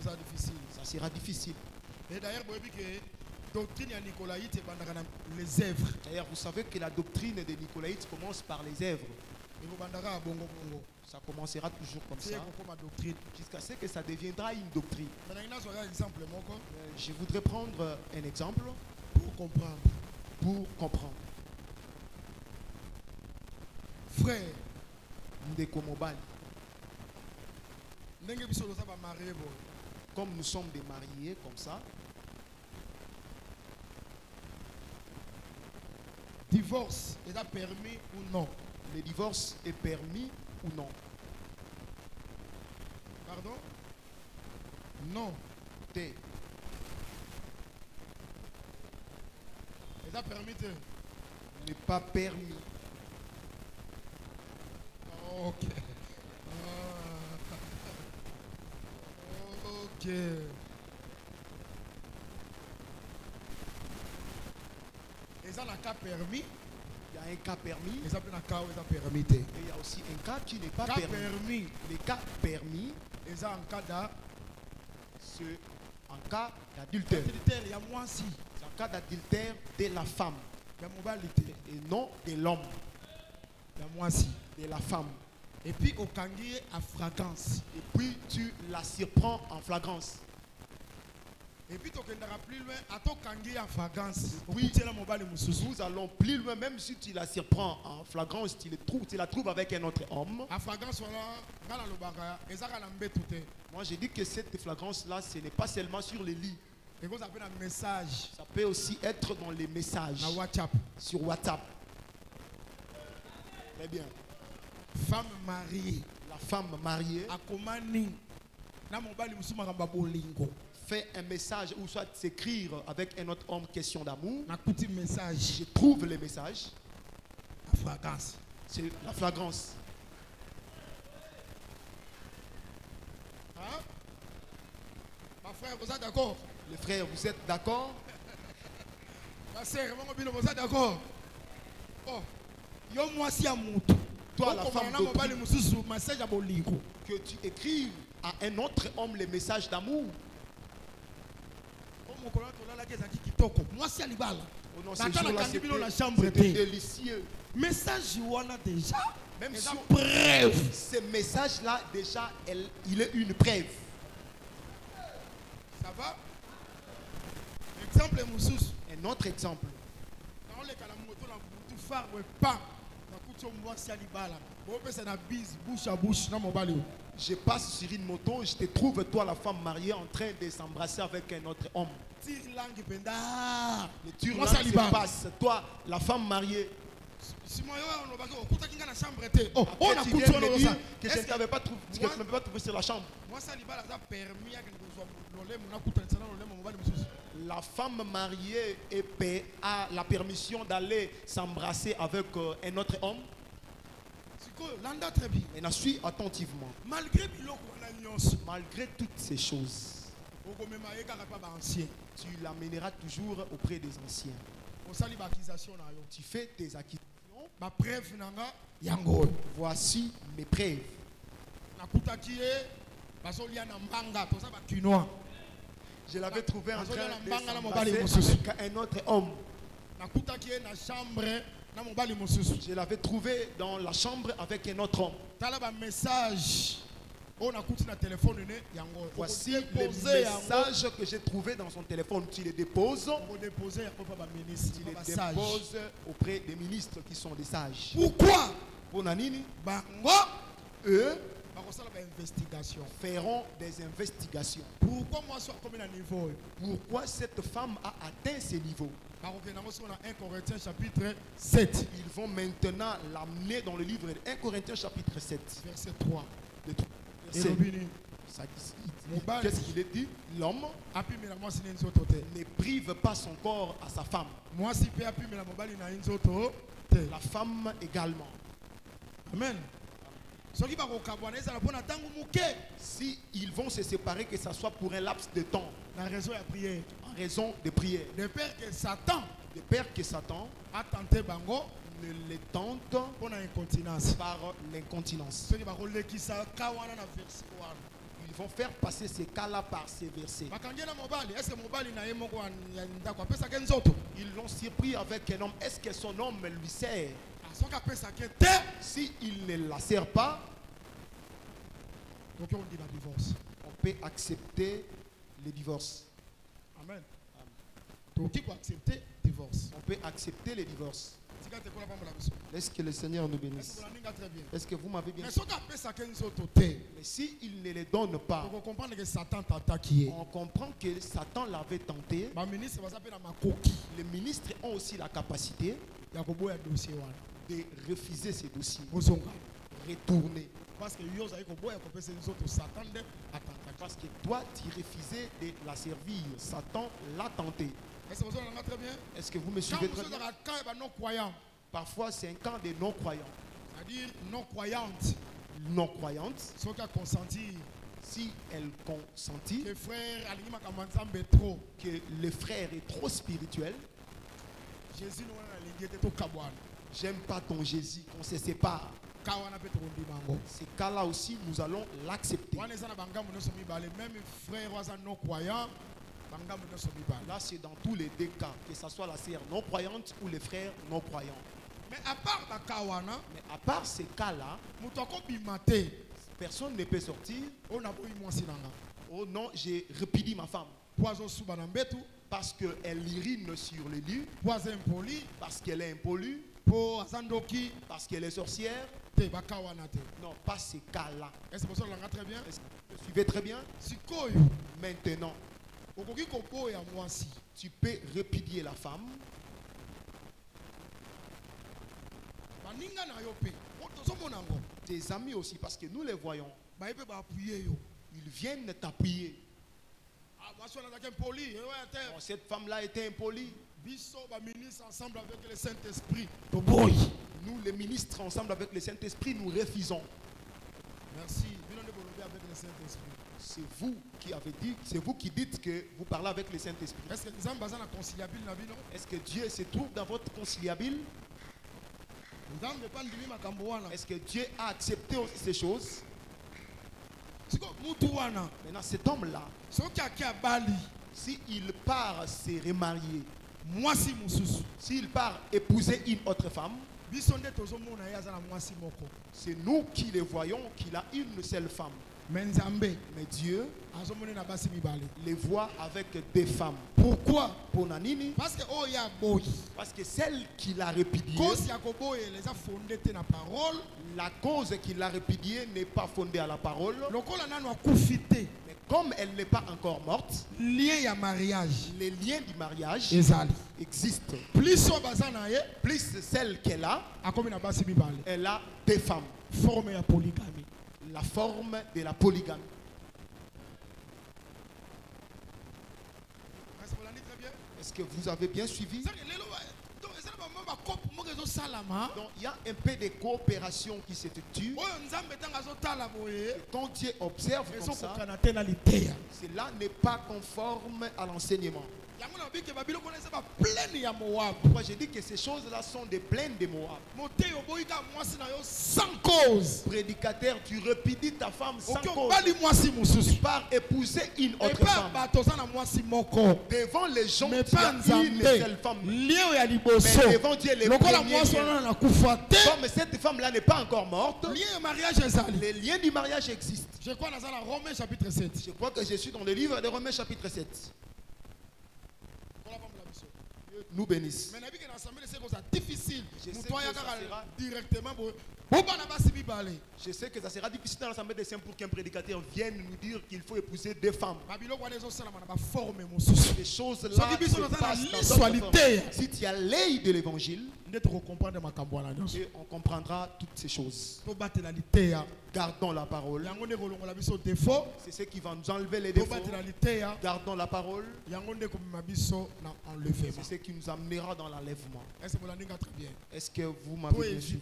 C'est difficile. Ça sera difficile. Et d'ailleurs, doctrine à Nicolaïte les œuvres. D'ailleurs, vous savez que la doctrine des Nicolaïtes commence par les œuvres. Ça commencera toujours comme ça, jusqu'à ce que ça deviendra une doctrine. Je voudrais prendre un exemple pour comprendre. Frère, comme nous sommes des mariés comme ça, divorce est permis ou non? Le divorce est permis ou non? Pardon? Non. T. Est permis? N'est pas permis. Ok. Ok. Et ça, le cas permis. Il y a un cas permis. Et ça, il y a un cas permis. Et il y a aussi un cas qui n'est pas permis. Les cas permis. Et ça, en cas d'adultère. Il y a moi aussi. C'est un cas d'adultère de la femme. Il y a modalité. Et non de l'homme. Il y a moi aussi. De la femme. Et puis au kangi à flagrance. Et puis tu la surprends en flagrance. Et puis tu vas plus loin à ton kangi en flagrance. Oui, nous allons plus loin, même si tu la surprends en flagrance, tu la trouves avec un autre homme. En flagrance, moi j'ai dit que cette flagrance là, ce n'est pas seulement sur les lits. Et vous avez un message. Ça peut aussi être dans les messages. Sur WhatsApp. Très bien. Femme mariée. La femme mariée. Fait un message ou soit s'écrire avec un autre homme question d'amour. Je trouve les messages. La flagrance. C'est la flagrance. Hein? Ma frère, vous êtes d'accord? Les frères, vous êtes d'accord? Ma sœur, vous êtes d'accord? Oh, yo moi si amour. Toi, la femme que tu écrives à un autre homme les messages d'amour. Moi, c'est Alibal. Oh non, c'était délicieux. Message déjà. Même si preuve. Ce message-là, déjà, il est une preuve. Ça va? Exemple, un autre exemple. Je passe sur une moto, je te trouve toi la femme mariée en train de s'embrasser avec un autre homme. Le tire-langue se passe, toi la femme mariée. Après, tu viens me dire que je ne t'avais pas trouvé sur la chambre. La femme mariée a la permission d'aller s'embrasser avec un autre homme. Et la suit attentivement. Malgré toutes ces choses, tu l'amèneras toujours auprès des anciens. Tu fais tes acquisitions. Voici mes preuves. Je l'avais trouvé en train de s'embrasser avec un autre homme. Je l'avais trouvé dans la chambre avec un autre homme. Voici les messages que j'ai trouvés dans son téléphone. Tu les déposes. Tu les déposes auprès des ministres qui sont des sages. Pourquoi? Eux feront des investigations. Pourquoi moi je suis comme un niveau? Pourquoi cette femme a atteint ce niveau? 1 Corinthiens chapitre 7. Ils vont maintenant l'amener dans le livre de 1 Corinthiens chapitre 7. Verset 3. Qu'est-ce qu'il est dit? L'homme ne prive pas son corps à sa femme. La femme également. Amen. Si ils vont se séparer, que ce soit pour un laps de temps. En raison de prière. De peur que Satan a tenté ne les tentent par l'incontinence. Ils vont faire passer ces cas-là par ces versets. Ils l'ont surpris avec un homme. Est-ce que son homme lui sert? Si il ne la sert pas, on peut accepter le divorce. Amen. On peut accepter divorce. On peut accepter le divorce. Est-ce que le Seigneur nous bénisse? Est-ce que vous m'avez bien dit? Mais si il ne les donne pas, on comprend que Satan l'avait tenté. Les ministres ont aussi la capacité de refuser ces dossiers, retourner. Parce que toi, tu refusais de la servir. Satan l'a tenté. Est-ce que vous me suivez très bien? Parfois, c'est un camp de non-croyants. C'est-à-dire non-croyantes. Non-croyantes. Si elle consentit que le frère est trop spirituel, j'aime pas ton Jésus, qu'on se sépare. Ces cas-là aussi, nous allons l'accepter. Là, c'est dans tous les deux cas, que ce soit la sœur non-croyante ou les frères non-croyants. Mais à part ces cas-là, personne ne peut sortir. Oh non, j'ai répudie ma femme. Parce qu'elle urine sur les lieux. Parce qu'elle est impolie. Parce qu'elle est sorcière. Non, pas ces cas-là. Est-ce que vous suivez très bien? Maintenant, tu peux répudier la femme. Tes amis aussi, parce que nous les voyons. Ils viennent t'appuyer. Oh, cette femme-là était impolie. Ensemble avec le Saint-Esprit. Nous, les ministres, ensemble avec le Saint-Esprit, nous refusons. Merci. Avec le Saint-Esprit. C'est vous qui avez dit, c'est vous qui dites que vous parlez avec le Saint-Esprit. Est-ce que Dieu se trouve dans votre conciliabile? Est-ce que Dieu a accepté aussi ces choses? Maintenant, cet homme-là, s'il part se remarier, s'il part épouser une autre femme, c'est nous qui le voyons qu'il a une seule femme. Mais Dieu les voit avec des femmes. Pourquoi? Pour Nanini. Parce que celle qui l'a répudiée, la cause qui l'a répudiée n'est pas fondée à la parole. Mais comme elle n'est pas encore morte, les liens du mariage existent. Plus celle qu'elle a, elle a des femmes. La forme de la polygamie. Est-ce que vous avez bien suivi? Donc il y a un peu de coopération qui s'effectue. Quand Dieu observe comme ça, cela n'est pas conforme à l'enseignement. Moi j'ai dit que ces choses-là sont des plaines de Moab. Sans cause. Prédicateur, tu répudies ta femme sans cause. Tu pars épouser une autre femme. Devant les gens, tu as une seule femme. Mais devant Dieu, les premiers, comme cette femme-là n'est pas encore morte, les liens du mariage existent. Je crois dans Romains chapitre 7. Je crois que je suis dans le livre de Romains chapitre 7. Nous bénisse. Je sais que ça sera difficile dans l'assemblée des saints pour qu'un prédicateur vienne nous dire qu'il faut épouser deux femmes. Ces choses-là se passent dans notre forme. Si tu as l'œil de l'évangile, et on comprendra toutes ces choses. Gardons la parole. C'est ce qui va nous enlever les défauts. Gardons la parole. C'est ce qui nous amènera dans l'enlèvement. Est-ce que vous m'avez bien suivi?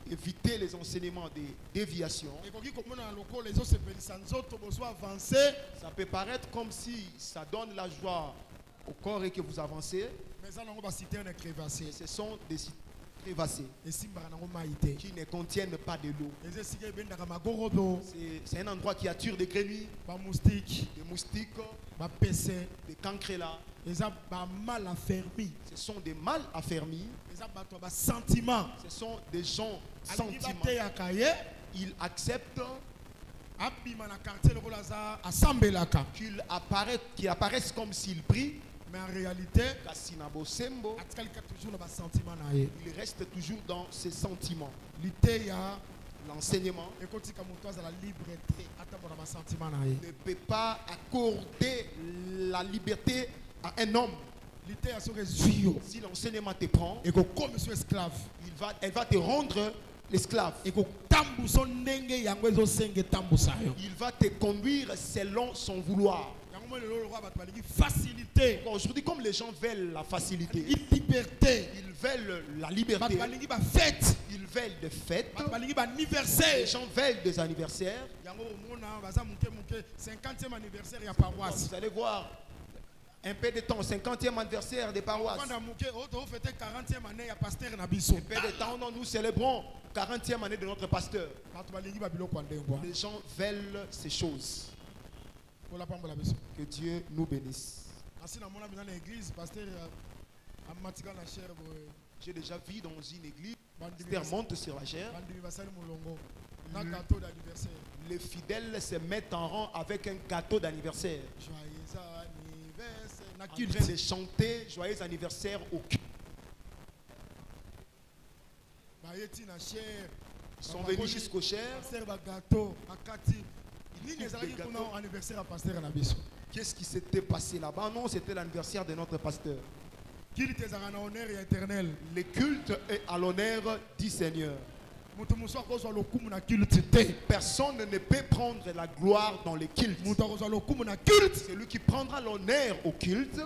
Éviter les enseignements des déviations. Ça peut paraître comme si ça donne la joie au corps et que vous avancez, mais ça n'ont pas cité un crevassé. ce sont des sites crevassés Et si barana maïté. qui ne contiennent pas de l'eau. Et c'est si ben d'agamagodo. C'est un endroit qui attire des grenouilles, Ba moustique. des moustiques, Ba PC. des cancrelats. Et ça ba mal affermi. Ce sont des mâles affermis. Et ça ba toi ba sentiment. Ce sont des gens Sentiments. sentimentaux. Ils acceptent Abima na quartier le Rolaza asambelaka. qu'ils apparaissent comme s'ils prient. Mais en réalité, Kasinabo Sembo, atskalika toujours ba sentiment na ye. il reste toujours dans ses sentiments. Lité ya L'enseignement et quand il a la liberté attendre ba sentiment na ye. ne peut pas accorder la liberté à un homme. Lité ya so rezuyo. Si l'enseignement te prend, Et que comme sur esclave. elle va te rendre l'esclave. Et que tambuso ndenge yango ezo senge tambusa yo. Il va te conduire selon son vouloir. Yango le roi ba baliki facilité. Bon, aujourd'hui, comme les gens veulent la facilité, Liberté. ils veulent la Ba liberté, baliki ba fête. ils veulent des fêtes, Ba baliki ba les anniversaire. gens veulent des anniversaires. Yango mona baza muke 50e anniversaire ya paroisse. Vous allez voir un peu de temps, 50e anniversaire des paroisses. Quand muke auto fêter 40e année ya pasteur na biso. Un peu de temps, non, nous célébrons 40e année de notre pasteur. Ba baliki ba biloko ndengwa. Les gens veulent ces choses. Pour la pambola biso. Que Dieu nous bénisse. Asi na mona bina na église pasteur amatika na chair boy. J'ai déjà vu dans une église, Bandimi Esther monte sur la chair. bandimi basali molongo. Na gâteau d'anniversaire. Les fidèles se mettent en rang avec un gâteau d'anniversaire. Joyeux anniversaire. Na En train culte. de chanter joyeux anniversaire au culte. Bayeti na chair. Ils sont venus jusqu'au cher. Pasteur ba gâteau akati. Nini ezalaki gâteau. kuna anniversaire à pasteur na biso. Qu'est-ce qui s'était passé là-bas? Non, c'était l'anniversaire de notre pasteur. Culte ezalaka na honneur ya éternel. Le culte est à l'honneur du Seigneur. Moto muso akozwa lokumu na culte te. Personne ne peut prendre la gloire dans le culte. Moto akozwa lokumu na culte. Celui qui prendra l'honneur au culte,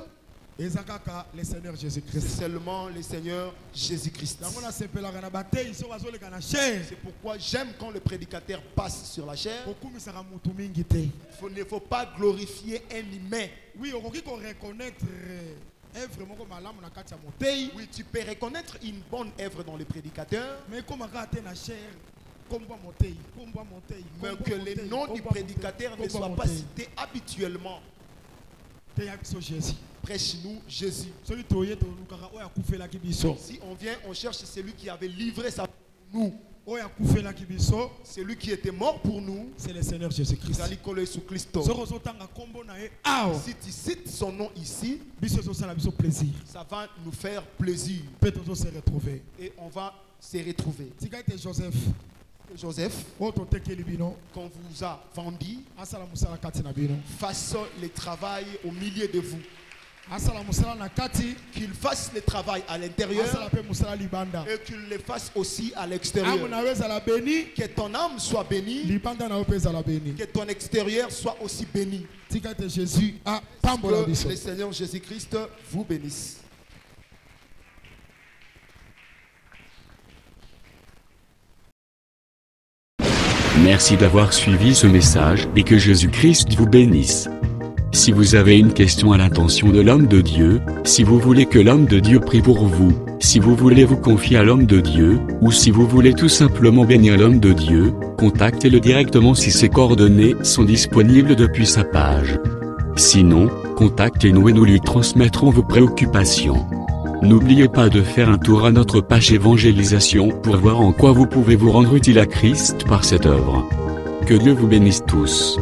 Ezakaka le Seigneur c'est Jésus-Christ. seulement le Seigneur Jésus-Christ. Yango na sepelaka na batei so bazoleka na chair. C'est pourquoi j'aime quand le prédicateur passe sur la chair. Okumisaka mutu mingi te. Il ne faut pas glorifier un humain. Oui, okoki ko reconnaître œuvre moko malamu na kati ya motei. Oui, tu peux reconnaître une bonne œuvre dans le prédicateur, Mais comme te na chair, komba motei, komba motei. mais que le nom du prédicateur ne soit pas cité habituellement. Te ya biso Jésus. Prêche-nous Jésus. Soki toye to lukaka oya kufelaki biso. Si on vient, on cherche celui qui avait livré sa vie pour nous. Oya kufelaki biso, Celui qui était mort pour nous. c'est le Seigneur Jésus-Christ. Soko zotanga kombo na ye awa. Si tu cites son nom ici, Biso zosala biso plaisir. ça va nous faire plaisir. Pe tozo se retrouver. Et on va se retrouver. Tika ete Joseph, Joseph, oto tekeli bino, qu'on vous a vendu, asala musala kati na bino. fasse le travail au milieu de vous. Asala musala na kati, Qu'il fasse le travail à l'intérieur asala pe musala libanda. et qu'il le fasse aussi à Amu l'extérieur. na weza la béni, Que ton âme soit bénie, libanda na opeza la béni. que ton extérieur soit aussi béni. Tika ete Jésus a pambola Que biso. le Seigneur Jésus-Christ vous bénisse. Merci d'avoir suivi ce message et que Jésus-Christ vous bénisse. Si vous avez une question à l'intention de l'homme de Dieu, si vous voulez que l'homme de Dieu prie pour vous, si vous voulez vous confier à l'homme de Dieu, ou si vous voulez tout simplement bénir l'homme de Dieu, contactez-le directement si ses coordonnées sont disponibles depuis sa page. Sinon, contactez-nous et nous lui transmettrons vos préoccupations. N'oubliez pas de faire un tour à notre page évangélisation pour voir en quoi vous pouvez vous rendre utile à Christ par cette œuvre. Que Dieu vous bénisse tous.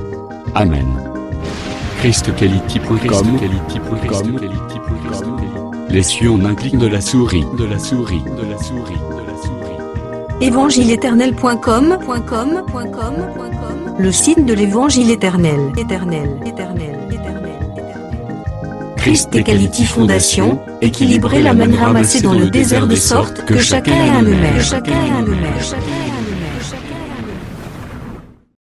Amen. ChristQuality.com. Les cieux en un clic de la souris. Évangile-éternel.com, le site de l'évangile éternel. Christ Equality Fondation, équilibrer la manne ramassée dans le désert de sorte que chacun ait un amer.